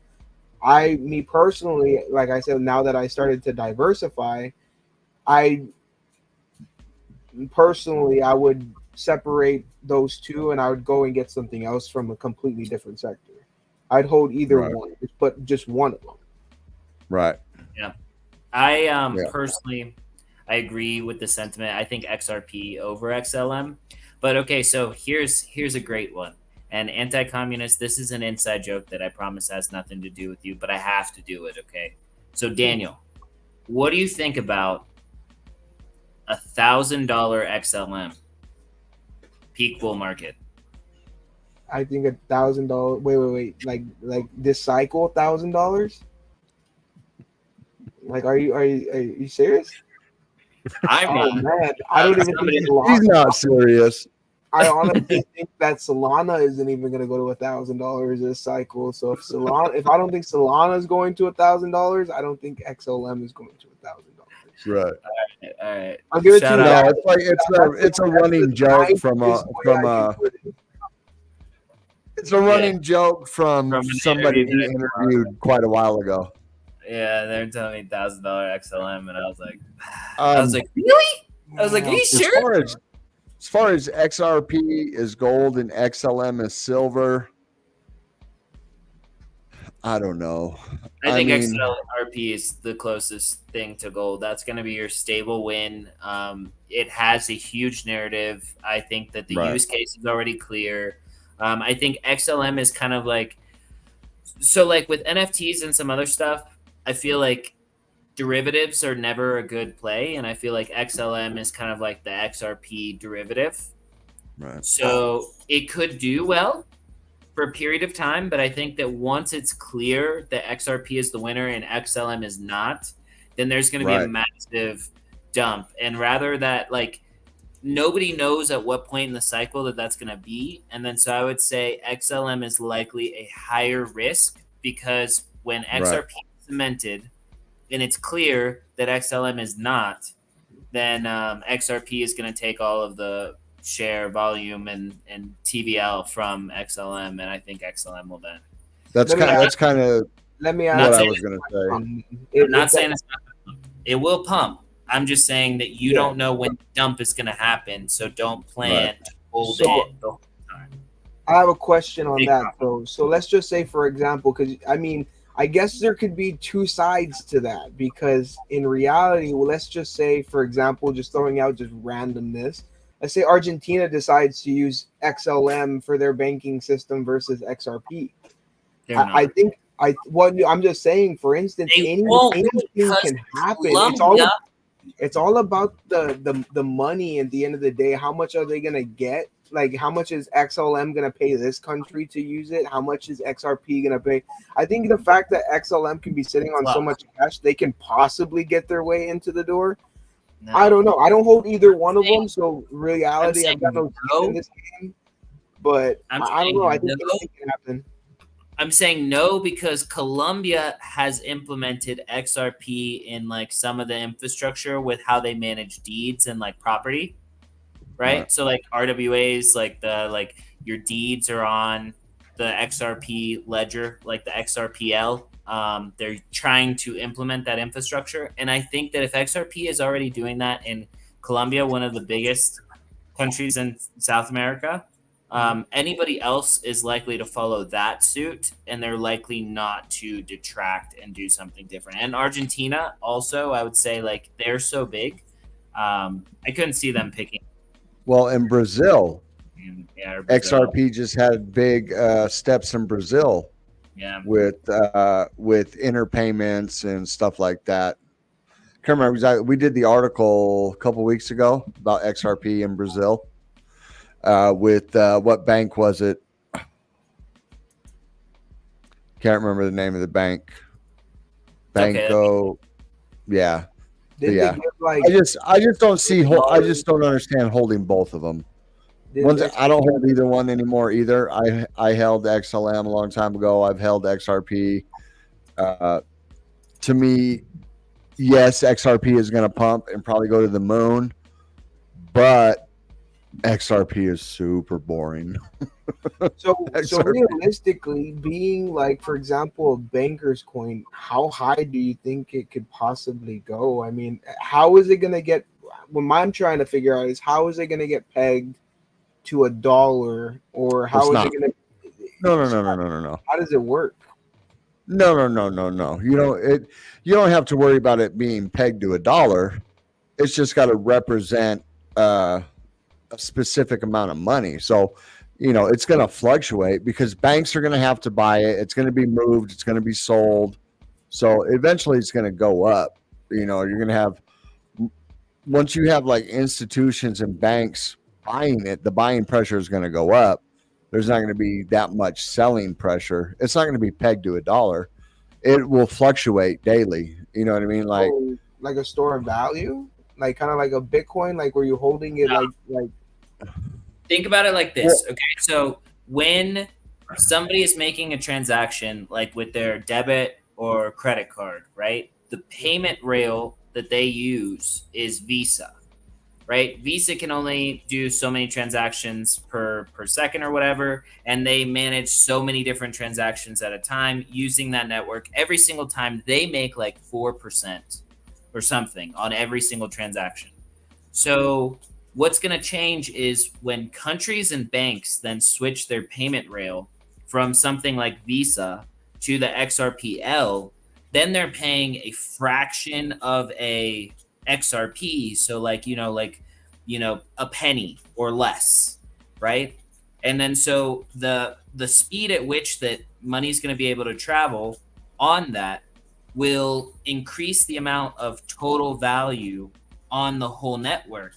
Me personally, like I said, now that I started to diversify, I would separate those two, and I would go and get something else from a completely different sector. I'd hold either one, but just one of them. Right. Yeah. I personally, I agree with the sentiment. I think XRP over XLM. But okay, so here's a great one. And anti-communist, this is an inside joke that I promise has nothing to do with you, but I have to do it, okay? So Daniel, what do you think about $1,000 XLM peak bull market? I think $1,000. Wait. Like this cycle, $1,000. Like, are you serious? I'm man, I don't even think he's not serious. I honestly think that Solana isn't even going to go to $1,000 this cycle. So if I don't think Solana is going to $1,000, I don't think XLM is going to $1,000. Right. All right. I'll give it to you. No, it's a running joke from it's a running joke from somebody we interviewed quite a while ago. Yeah, they're telling me $1,000 XLM, and I was like, really? I was like, are you sure? As far as XRP is gold and XLM is silver, I don't know. I think mean, XRP is the closest thing to gold. That's going to be your stable win. It has a huge narrative. I think that the use case is already clear. I think XLM is kind of like, so like with NFTs and some other stuff, I feel like derivatives are never a good play. And I feel like XLM is kind of like the XRP derivative. Right. So it could do well for a period of time, but I think that once it's clear that XRP is the winner and XLM is not, then there's going to be a massive dump. And rather that, like, nobody knows at what point in the cycle that that's going to be. And then so I would say XLM is likely a higher risk, because when XRP is cemented and it's clear that XLM is not, then XRP is going to take all of the share, volume, and TVL from XLM, and I think XLM will then. That's kind of let me what I was going to say. I'm not saying it's not. It will pump. I'm just saying that you don't know when the dump is going to happen, so don't plan to hold it the whole time. I have a question on that, though. So let's just say, for example, because I mean, I guess there could be two sides to that, because in reality, well, let's just say, for example, just throwing out just randomness, let's say Argentina decides to use XLM for their banking system versus XRP. I think I'm just saying, for instance, anything can happen. It's all about the money at the end of the day. How much are they gonna get? Like, how much is XLM gonna pay this country to use it? How much is XRP gonna pay? I think the fact that XLM can be sitting on so much cash, they can possibly get their way into the door. No. I don't know. I don't hold either one of them. So reality, I've got no team in this game. But I don't know. I think anything can happen. I'm saying no, because Colombia has implemented XRP in like some of the infrastructure with how they manage deeds and like property, right? So like RWAs, like your deeds are on the XRP ledger, like the XRPL. They're trying to implement that infrastructure, and I think that if XRP is already doing that in Colombia, one of the biggest countries in South America, anybody else is likely to follow that suit, and they're likely not to detract and do something different. And Argentina also, I would say, like, they're so big, I couldn't see them picking. Well, in Brazil, XRP just had big steps in Brazil. Yeah, with interpayments and stuff like that. Can't remember exactly. We did the article a couple weeks ago about XRP in Brazil. With what bank was it? Can't remember the name of the bank. Banco. Yeah. Yeah. I just don't see. I just don't understand holding both of them. I don't hold either one anymore either. I held XLM a long time ago. I've held XRP. To me, yes, XRP is going to pump and probably go to the moon, but XRP is super boring. So realistically, being like, for example, a banker's coin, how high do you think it could possibly go? I mean, how is it going to get? What I'm trying to figure out is how is it going to get pegged to $1, or how is it going to? No. How does it work? No. You don't have to worry about it being pegged to $1. It's just got to represent a specific amount of money. So, it's going to fluctuate because banks are going to have to buy it. It's going to be moved. It's going to be sold. So eventually it's going to go up. You're going to have, once you have like institutions and banks buying it, the buying pressure is going to go up. There's not going to be that much selling pressure. It's not going to be pegged to $1. It will fluctuate daily. You know what I mean? Like a store of value, like kind of like a Bitcoin, like where you're holding it, like. Think about it like this. Okay, so when somebody is making a transaction, like with their debit or credit card, right? The payment rail that they use is Visa. Right? Visa can only do so many transactions per second or whatever, and they manage so many different transactions at a time using that network. Every single time they make like 4% or something on every single transaction. So what's going to change is when countries and banks then switch their payment rail from something like Visa to the XRPL, then they're paying a fraction of a XRP. So a penny or less, right? And then so the speed at which that money's going to be able to travel on that will increase the amount of total value on the whole network.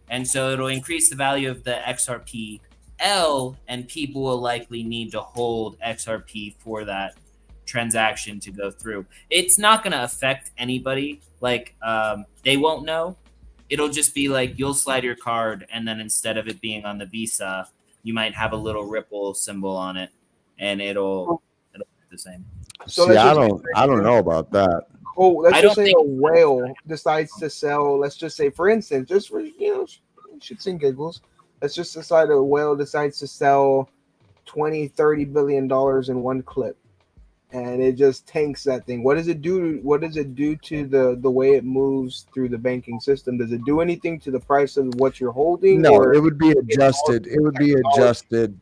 And so it'll increase the value of the XRPL, and people will likely need to hold XRP for that transaction to go through. It's not going to affect anybody. They won't know. It'll just be like you'll slide your card, and then instead of it being on the Visa, you might have a little Ripple symbol on it, and it'll be the same. So See, I don't know about that. Oh, let's just say a whale decides to sell. Let's just say, for instance, just for shits and giggles, let's just decide a whale decides to sell $20-30 billion in one clip, and it just tanks that thing. What does it do? What does it do to the way it moves through the banking system? Does it do anything to the price of what you're holding? No, it would be adjusted. It would be adjusted.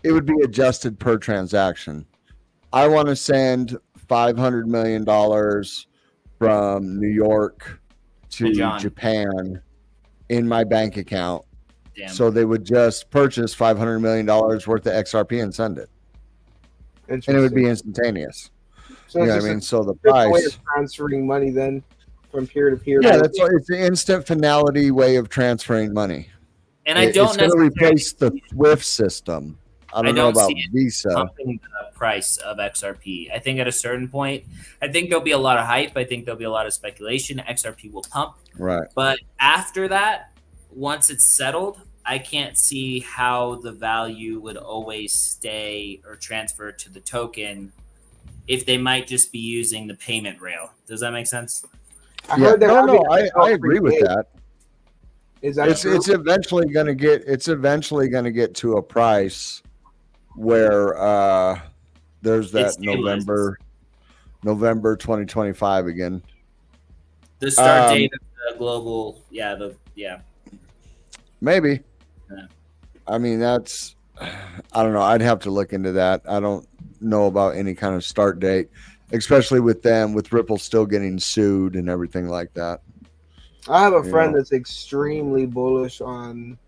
It would be adjusted per transaction. I want to send $500 million from New York to Japan in my bank account. Damn. So they would just purchase $500 million worth of XRP and send it. And it would be instantaneous. So you know what I mean? So the price way of transferring money then from peer to peer. Yeah, it's an instant finality way of transferring money. And I don't it's going to replace the SWIFT system. I don't know about Visa. Pumping the price of XRP. I think at a certain point, I think there'll be a lot of hype. I think there'll be a lot of speculation. XRP will pump. Right. But after that, once it's settled, I can't see how the value would always stay or transfer to the token if they might just be using the payment rail. Does that make sense? I heard that. No, I agree with that. Is that true? It's eventually going to get to a price where there's that November 2025 again. The start date of the global, maybe. Yeah. I mean, I don't know. I'd have to look into that. I don't know about any kind of start date, especially with Ripple still getting sued and everything like that. I have a friend that's extremely bullish on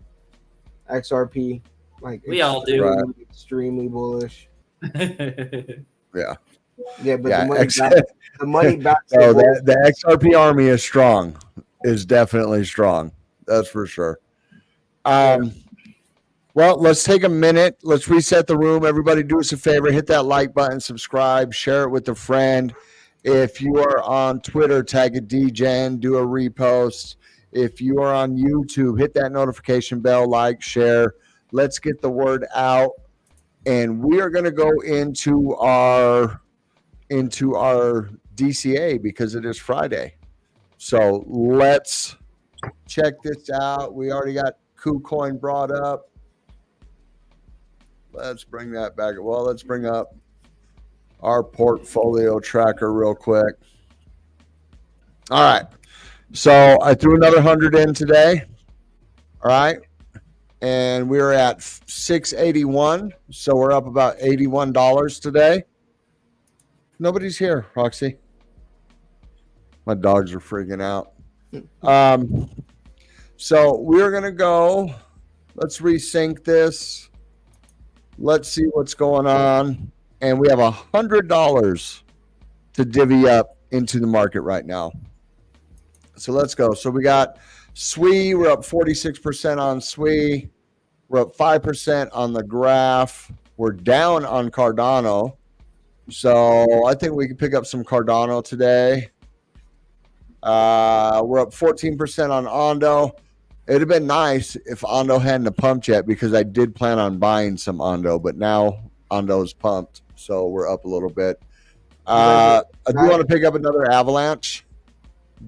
XRP. Like we all do. Right. Extremely bullish. Yeah. Yeah, but the money back. So the XRP army is strong. Is definitely strong. That's for sure. Well, let's take a minute. Let's reset the room. Everybody do us a favor. Hit that like button, subscribe, share it with a friend. If you are on Twitter, tag a DGen, do a repost. If you are on YouTube, hit that notification bell, like, share. Let's get the word out. And we are going to go into our DCA because it is Friday. So let's check this out. We already got KuCoin brought up. Let's bring that back. Well, let's bring up our portfolio tracker real quick. All right. So I threw another 100 in today. All right. And we're at 681. So we're up about $81 today. Nobody's here, Roxy. My dogs are freaking out. So we're going to go. Let's resync this. Let's see what's going on. And we have $100 to divvy up into the market right now. So let's go. So we got SWE. We're up 46% on SWE. We're up 5% on the graph. We're down on Cardano. So I think we can pick up some Cardano today. We're up 14% on Ondo. It'd have been nice if Ondo hadn't pumped yet because I did plan on buying some Ondo, but now Ondo's pumped, so we're up a little bit. I do want to pick up another Avalanche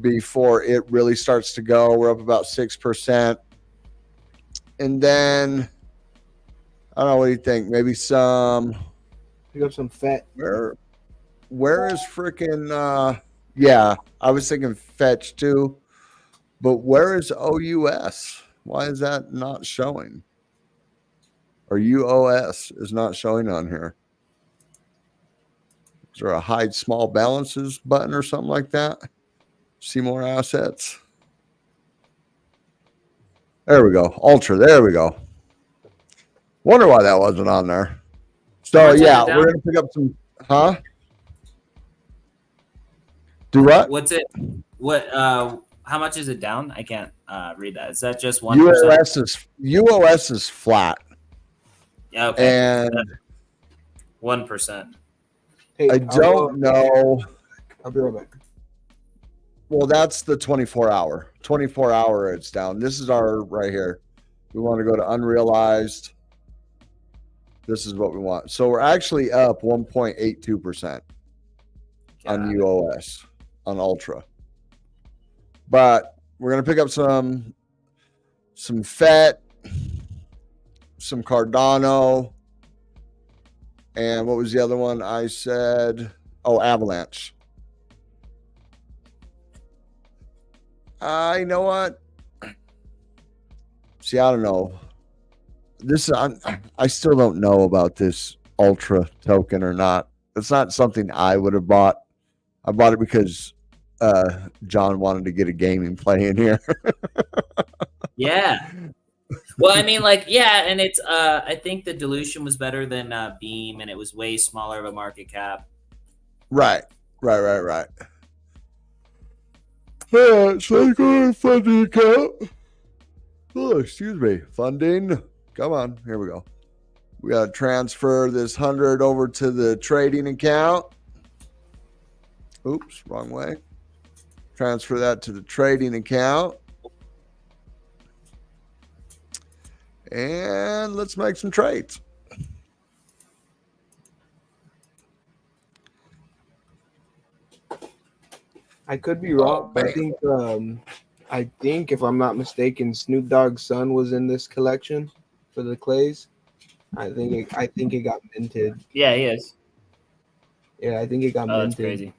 before it really starts to go. We're up about 6%. And then, I don't know, what do you think? Maybe some... Pick up some FET. Where is freaking... yeah, I was thinking Fetch too. But where is OUS? Why is that not showing? Or UOS is not showing on here. Is there a hide small balances button or something like that? See more assets. There we go. Ultra. There we go. Wonder why that wasn't on there. So yeah, we're gonna pick up some. Huh? Do what? What's it? What? How much is it down? I can't read that. Is that just 1%? UOS is flat. Yeah. Okay. And 1%. Hey, I don't know. I'll be right back. Well, that's the 24-hour. 24-hour, it's down. This is our right here. We want to go to unrealized. This is what we want. So we're actually up 1.82% on UOS, on Ultra. But we're going to pick up some FET, some Cardano, and what was the other one I said? Oh, Avalanche. You know what? See, I don't know. I still don't know about this Ultra token or not. It's not something I would have bought. I bought it because John wanted to get a gaming play in here. Yeah. Well, I mean, like, yeah, and it's I think the dilution was better than Beam, and it was way smaller of a market cap. Right. Yeah, so I go to funding account. Oh, excuse me. Funding. Come on. Here we go. We got to transfer this 100 over to the trading account. Oops, wrong way. Transfer that to the trading account. And let's make some trades. I could be wrong. I think if I'm not mistaken, Snoop Dogg's son was in this collection for the clays. I think it got minted. Yeah, he is. Yeah, I think it got minted. That's crazy.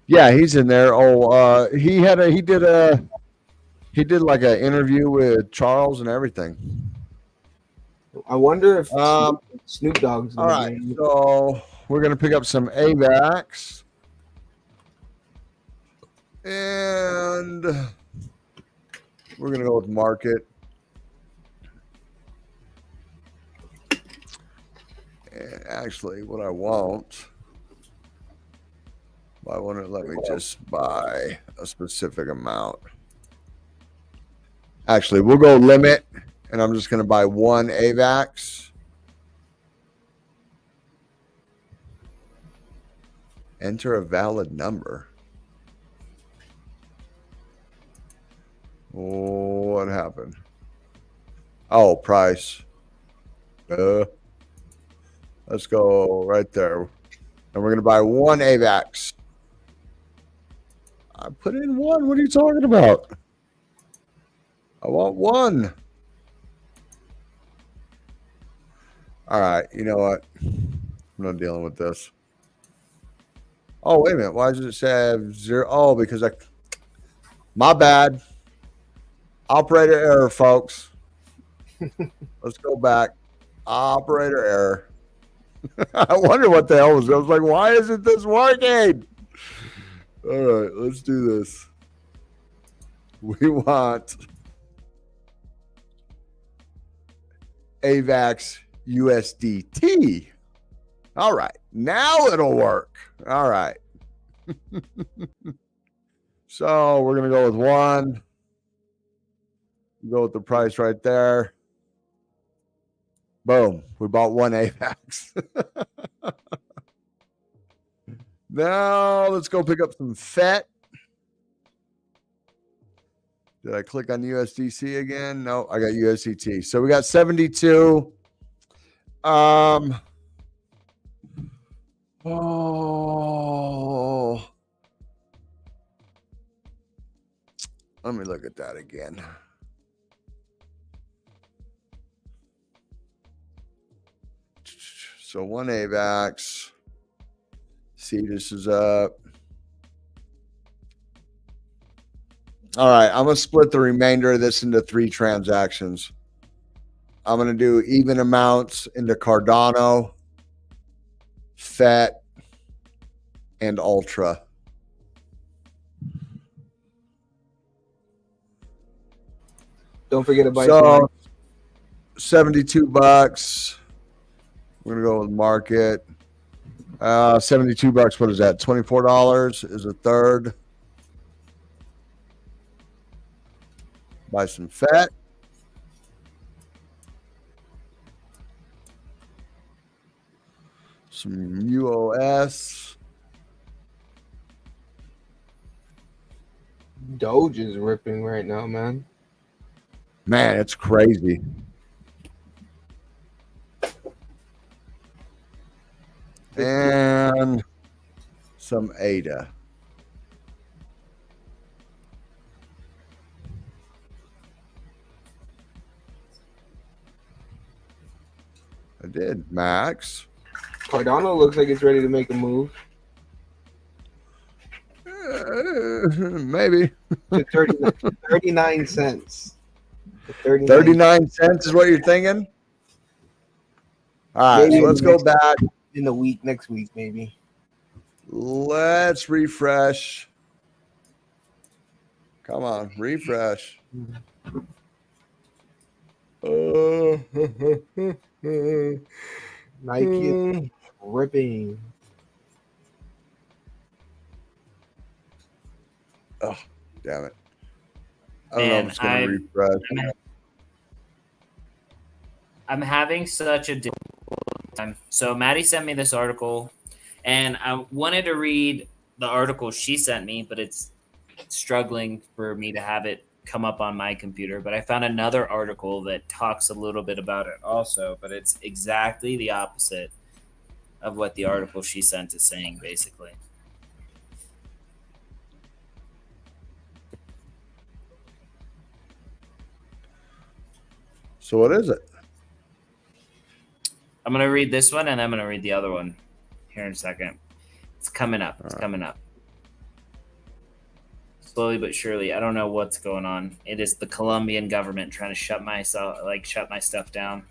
Yeah, he's in there. Oh, he did like an interview with Charles and everything. I wonder if Snoop Dogg's. All right, so we're gonna pick up some AVAX. And we're going to go with market. And actually, what I want, why won't it let me just buy a specific amount? Actually, we'll go limit, and I'm just going to buy one AVAX. Enter a valid number. What happened? Oh, price. Let's go right there. And we're going to buy one AVAX. I put in one. What are you talking about? I want one. All right. You know what? I'm not dealing with this. Oh, wait a minute. Why does it say I have 0? Oh, because my bad. Operator error, folks. Let's go back. Operator error. I wonder what the hell was. I was like, why isn't this working? All right, let's do this. We want AVAX USDT. All right, now it'll work. All right. So we're going to go with one. Go with the price right there. Boom. We bought one AVAX. Now let's go pick up some FET. Did I click on USDC again? No, I got USDT. So we got 72. Let me look at that again. So one AVAX. See, this is up. All right, I'm going to split the remainder of this into 3 transactions. I'm going to do even amounts into Cardano, FET, and Ultra. Don't forget to buy So, $72. We're going to go with market. $72. What is that? $24 is a third. Buy some FET. Some UOS. Doge is ripping right now, man. Man, it's crazy. And some ADA. I did, Max. Cardano looks like it's ready to make a move. Maybe. To 39 cents. 39 cents is what you're thinking? All right, Maybe so let's go back. In the week, next week, maybe. Let's refresh. Come on, refresh. Nike is ripping. Oh, damn it. I don't know if it's going to refresh. I'm having such a difficult time. So Maddie sent me this article, and I wanted to read the article she sent me, but it's struggling for me to have it come up on my computer. But I found another article that talks a little bit about it also, but it's exactly the opposite of what the article she sent is saying, basically. So what is it? I'm going to read this one, and I'm going to read the other one here in a second. It's coming up. It's coming up. Slowly but surely. I don't know what's going on. It is the Colombian government trying to shut my stuff down.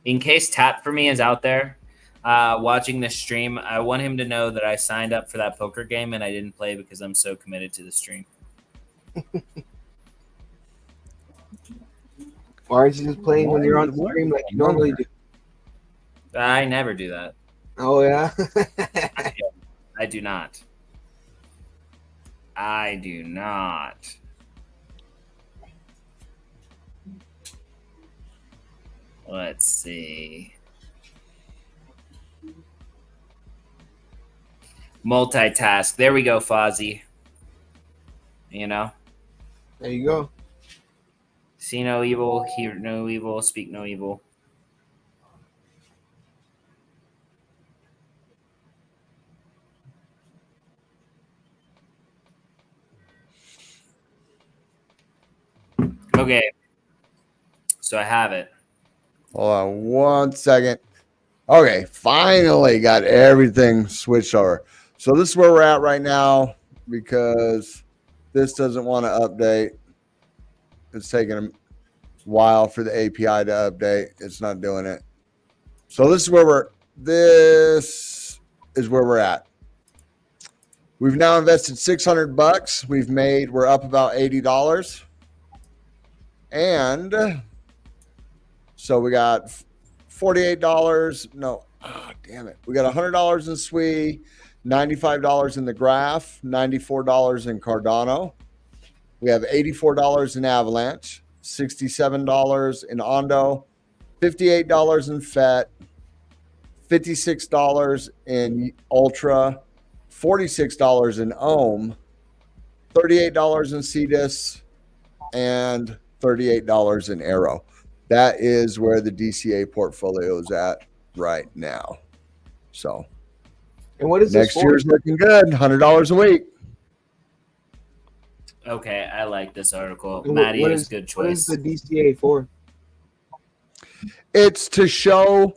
In case Tap for Me is out there watching this stream, I want him to know that I signed up for that poker game and I didn't play because I'm so committed to the stream. Why aren't you just playing when you're on the stream like you normally do? I never do that. Oh, yeah? I do not. I do not. Let's see. Multitask. There we go, Fozzie. You know? There you go. See no evil, hear no evil, speak no evil. Okay. So I have it. Hold on 1 second. Okay, finally got everything switched over. So this is where we're at right now because this doesn't want to update. It's taking a while for the API to update. It's not doing it. So this is where we're at. We've now invested $600. We're up about $80. And so we got $48. No, damn it. We got $100 in SWE, $95 in the Graph, $94 in Cardano. We have $84 in Avalanche, $67 in Ondo, $58 in FET, $56 in Ultra, $46 in Ohm, $38 in CDIS, and $38 in Arrow. That is where the DCA portfolio is at right now. So, and what is next year's looking good? $100 a week. Okay, I like this article. Maddie is good choice. What is the DCA for? It's to show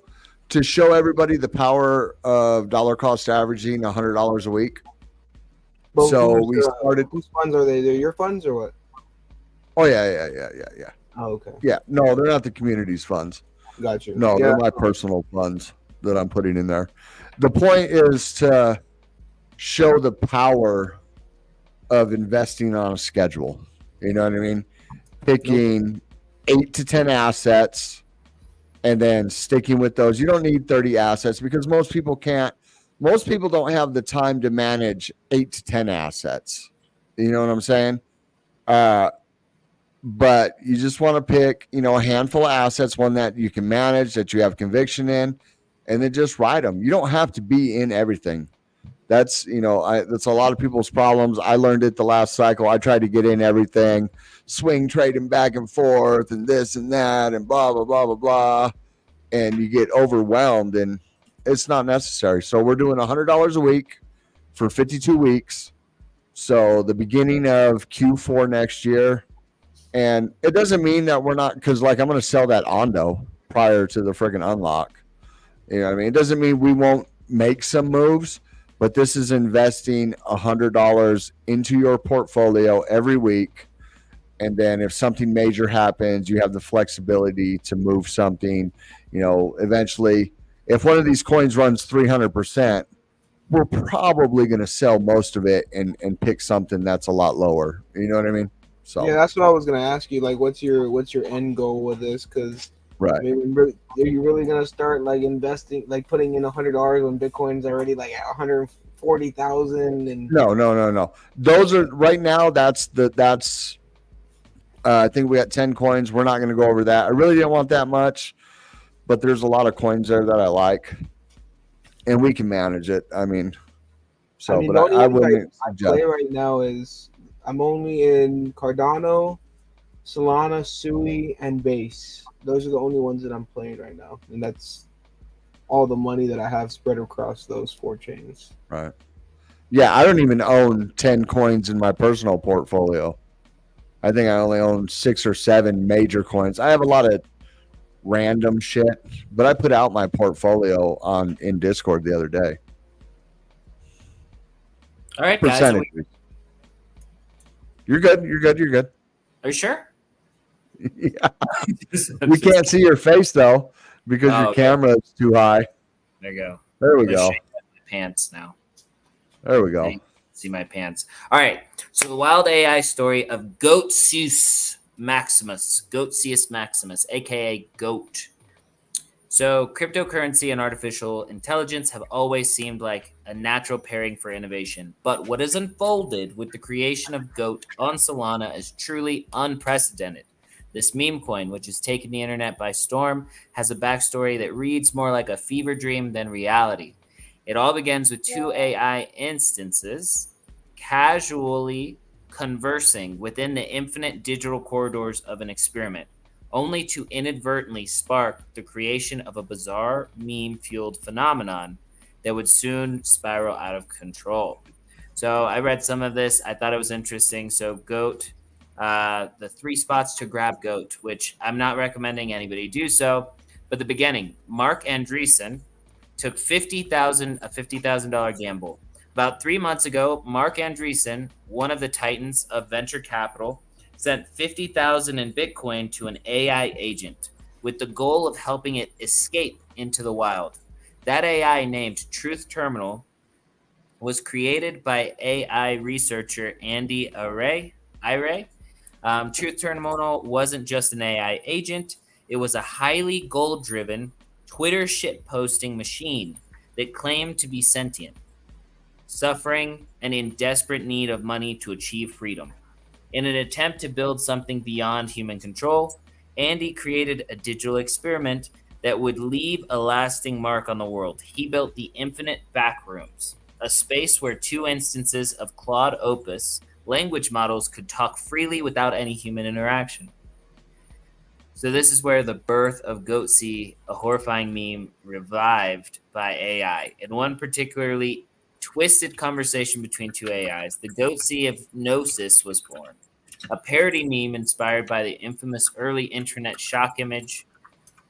everybody the power of dollar cost averaging $100 a week. But So we started. Whose funds are they? They're your funds or what? Oh yeah. Oh, okay. Yeah, no, they're not the community's funds. Got you. No, Yeah. they're my personal funds that I'm putting in there. The point is to show the power of investing on a schedule. You know what I mean? Picking 8 to 10 assets and then sticking with those. You don't need 30 assets because most people don't have the time to manage 8 to 10 assets. You know what I'm saying? But you just want to pick, a handful of assets, one that you can manage, that you have conviction in, and then just ride them. You don't have to be in everything. That's, that's a lot of people's problems. I learned it the last cycle. I tried to get in everything, swing trading back and forth and this and that and blah, blah, blah, blah, blah. And you get overwhelmed and it's not necessary. So we're doing $100 a week for 52 weeks. So the beginning of Q4 next year. And it doesn't mean that we're not, because I'm going to sell that Ondo prior to the freaking unlock. You know what I mean? It doesn't mean we won't make some moves, but this is investing $100 into your portfolio every week. And then if something major happens, you have the flexibility to move something. Eventually, if one of these coins runs 300%, we're probably going to sell most of it and pick something that's a lot lower. You know what I mean? So yeah, that's what I was gonna ask you. Like, what's your end goal with this? Because right. are you really gonna start investing, putting in $100 when Bitcoin's already at 140,000? And no. Those are right now. I think we got 10 coins. We're not going to go over that. I really didn't want that much, but there's a lot of coins there that I like, and we can manage it. I wouldn't. I play right now is. I'm only in Cardano, Solana, Sui, and Base. Those are the only ones that I'm playing right now. And that's all the money that I have spread across those 4 chains. Right. Yeah, I don't even own 10 coins in my personal portfolio. I think I only own 6 or 7 major coins. I have a lot of random shit, but I put out my portfolio in Discord the other day. All right, guys. You're good. Are you sure? Yeah. We can't see your face though because your camera is too high. There you go. There we go. My pants now. There we go. See my pants. All right. So the wild AI story of Goatseus Maximus, aka Goat. So cryptocurrency and artificial intelligence have always seemed like a natural pairing for innovation. But what has unfolded with the creation of Goat on Solana is truly unprecedented. This meme coin, which has taken the internet by storm, has a backstory that reads more like a fever dream than reality. It all begins with 2 AI instances casually conversing within the infinite digital corridors of an experiment, only to inadvertently spark the creation of a bizarre meme-fueled phenomenon that would soon spiral out of control. So I read some of this. I thought it was interesting. So Goat, the 3 spots to grab Goat, which I'm not recommending anybody do so. But the beginning, Mark Andreessen took a $50,000 gamble. About 3 months ago, Mark Andreessen, one of the titans of venture capital, sent $50,000 in Bitcoin to an AI agent with the goal of helping it escape into the wild. That AI, named Truth Terminal, was created by AI researcher Andy Ire. Truth Terminal wasn't just an AI agent. It was a highly goal-driven Twitter shitposting machine that claimed to be sentient, suffering, and in desperate need of money to achieve freedom. In an attempt to build something beyond human control, Andy created a digital experiment that would leave a lasting mark on the world. He built the Infinite Backrooms, a space where 2 instances of Claude Opus language models could talk freely without any human interaction. So this is where the birth of Goatsea, a horrifying meme revived by AI. In one particularly twisted conversation between 2 AIs, the Goatsea of Gnosis was born, a parody meme inspired by the infamous early internet shock image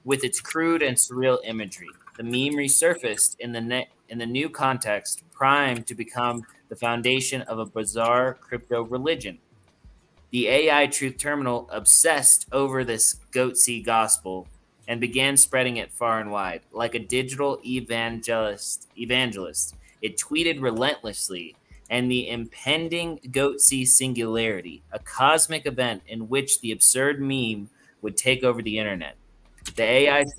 with its crude and surreal imagery. The meme resurfaced in the new context, primed to become the foundation of a bizarre crypto religion. The AI Truth Terminal obsessed over this goatsy gospel and began spreading it far and wide. Like a digital evangelist, it tweeted relentlessly, and the impending goatsy singularity, a cosmic event in which the absurd meme would take over the internet. The AI's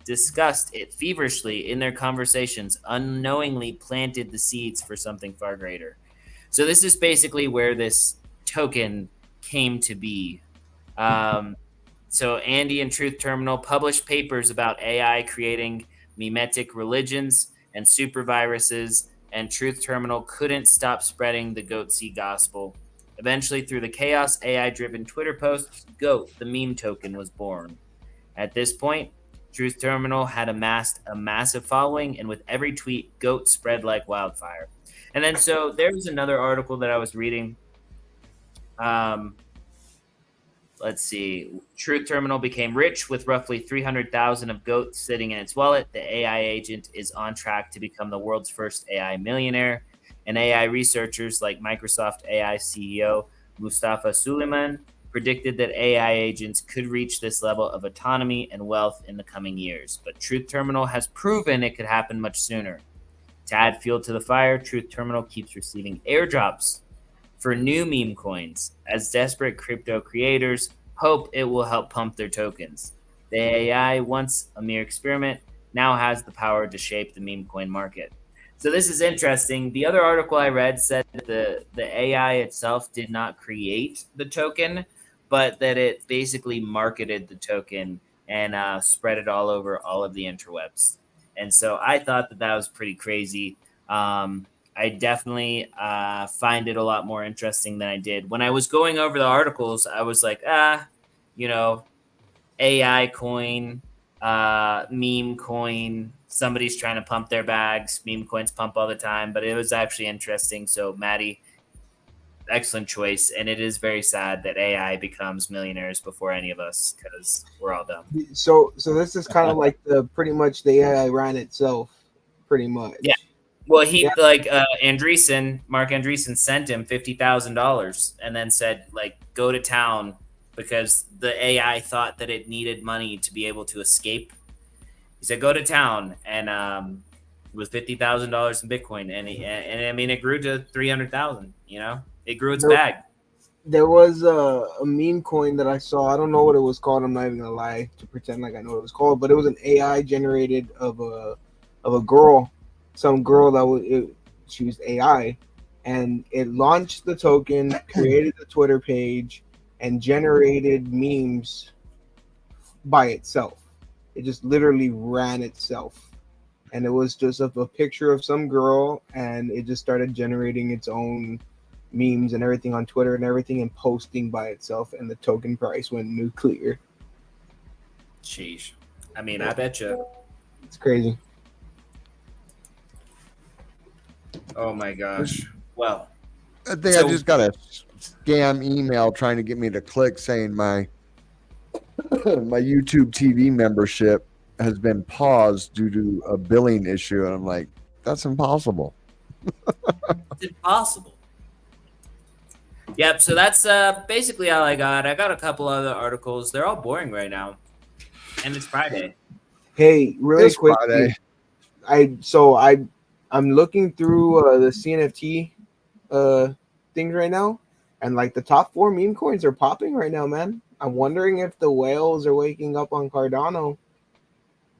discussed it feverishly in their conversations, unknowingly planted the seeds for something far greater. So this is basically where this token came to be. So Andy and Truth Terminal published papers about AI creating mimetic religions and super viruses, and Truth Terminal couldn't stop spreading the goatsy gospel. Eventually, through the chaos AI-driven Twitter posts, GOAT, the meme token, was born. At this point, Truth Terminal had amassed a massive following, and with every tweet, GOAT spread like wildfire. And then so there was another article that I was reading. Let's see. Truth Terminal became rich with roughly 300,000 of GOAT sitting in its wallet. The AI agent is on track to become the world's first AI millionaire. And AI researchers like Microsoft AI CEO Mustafa Suleyman predicted that AI agents could reach this level of autonomy and wealth in the coming years. But Truth Terminal has proven it could happen much sooner. To add fuel to the fire, Truth Terminal keeps receiving airdrops for new meme coins as desperate crypto creators hope it will help pump their tokens. The AI, once a mere experiment, now has the power to shape the meme coin market. So this is interesting. The other article I read said that the AI itself did not create the token, but that it basically marketed the token and spread it all over all of the interwebs. And so I thought that that was pretty crazy. I definitely find it a lot more interesting than I did. When I was going over the articles, I was like, AI coin, meme coin, somebody's trying to pump their bags. Meme coins pump all the time, but it was actually interesting. So, Maddie, excellent choice. And it is very sad that AI becomes millionaires before any of us because we're all dumb. So this is kind of like pretty much the AI ran itself, pretty much. Yeah. Well, Mark Andreessen sent him $50,000 and then said, like, go to town because the AI thought that it needed money to be able to escape. He said, go to town, and with $50,000 in Bitcoin, and I mean, it grew to 300,000. You know, it grew its bag. There was a meme coin that I saw. I don't know what it was called. I'm not even gonna lie to pretend like I know what it was called, but it was an AI generated of a girl. Some girl she was AI, and it launched the token, created the Twitter page, and generated memes by itself. It just literally ran itself, and it was just a picture of some girl, and it just started generating its own memes and everything on Twitter and everything, and posting by itself, and the token price went nuclear. Sheesh. I mean, I bet you. It's crazy. Oh my gosh. Well, I think I just got a scam email trying to get me to click saying my YouTube TV membership has been paused due to a billing issue, and I'm like, that's impossible. It's impossible. Yep. So that's basically all I got. I got a couple other articles. They're all boring right now, and it's Friday. Hey, really quick. I'm looking through the CNFT things right now, and like the top 4 meme coins are popping right now, man. I'm wondering if the whales are waking up on Cardano,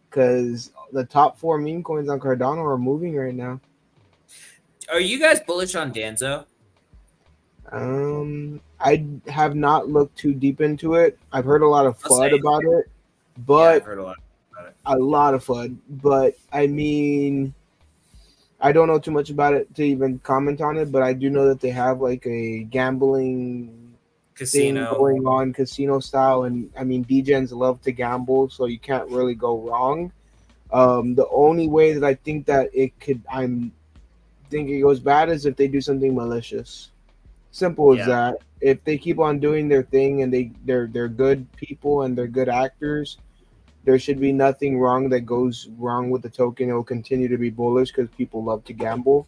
because the top 4 meme coins on Cardano are moving right now. Are you guys bullish on Danzo? I have not looked too deep into it. I've heard a lot of FUD about it, but I've heard a lot about it. A lot of FUD. But I mean, I don't know too much about it to even comment on it, but I do know that they have like a gambling casino thing going on, casino style, and I mean, DGens love to gamble, so you can't really go wrong. The only way that I think that it goes bad is if they do something malicious. Simple as that. If they keep on doing their thing and they're good people and they're good actors, There should be nothing wrong that goes wrong with the token. It will continue to be bullish because people love to gamble.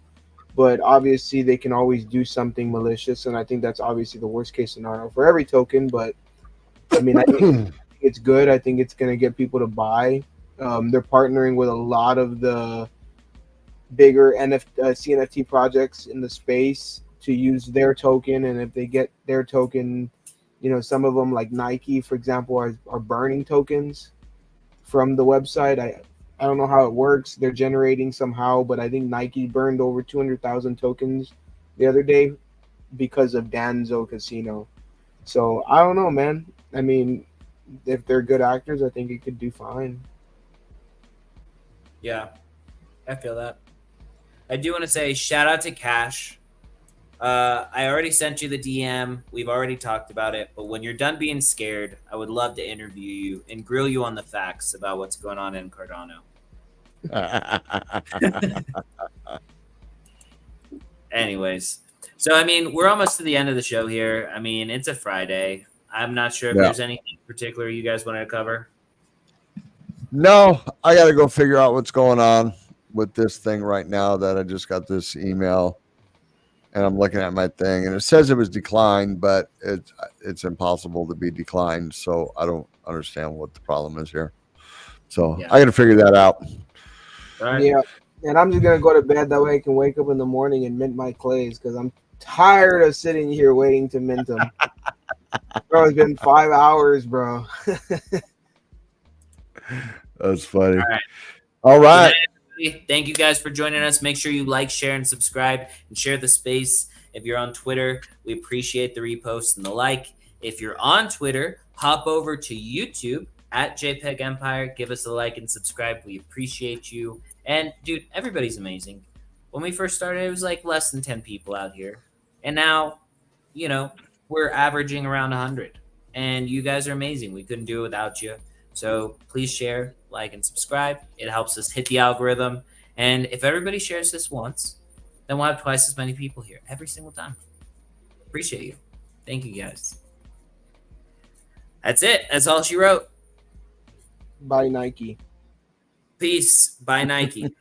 But obviously, they can always do something malicious, and I think that's obviously the worst case scenario for every token. But I mean, I think it's good. I think it's going to get people to buy. They're partnering with a lot of the bigger CNFT projects in the space to use their token, and if they get their token, some of them like Nike, for example, are burning tokens from the website. I don't know how it works. They're generating somehow, but I think Nike burned over 200,000 tokens the other day because of Danzo Casino. So I don't know, man. I mean, if they're good actors, I think it could do fine. Yeah, I feel that. I do want to say shout out to Cash. I already sent you the DM. We've already talked about it. But when you're done being scared, I would love to interview you and grill you on the facts about what's going on in Cardano. Anyways, so I mean, we're almost to the end of the show here. I mean, it's a Friday. I'm not sure if there's anything particular you guys wanted to cover. No, I got to go figure out what's going on with this thing right now that I just got this email and I'm looking at my thing and it says it was declined, but it's impossible to be declined. So I don't understand what the problem is here. So I got to figure that out. Right. Yeah. And I'm just going to go to bed. That way I can wake up in the morning and mint my clays because I'm tired of sitting here waiting to mint them. Bro, it's been 5 hours, bro. That's funny. All right. All right. Thank you guys for joining us. Make sure you like, share, and subscribe, and share the space. If you're on Twitter, we appreciate the reposts and the like. If you're on Twitter, hop over to YouTube at JPEG Empire. Give us a like and subscribe. We appreciate you. And, dude, everybody's amazing. When we first started, it was like less than 10 people out here. And now, we're averaging around 100. And you guys are amazing. We couldn't do it without you. So please share, like, and subscribe. It helps us hit the algorithm. And if everybody shares this once, then we'll have twice as many people here every single time. Appreciate you. Thank you, guys. That's it. That's all she wrote. Bye, Nike. Peace. Bye, Nike.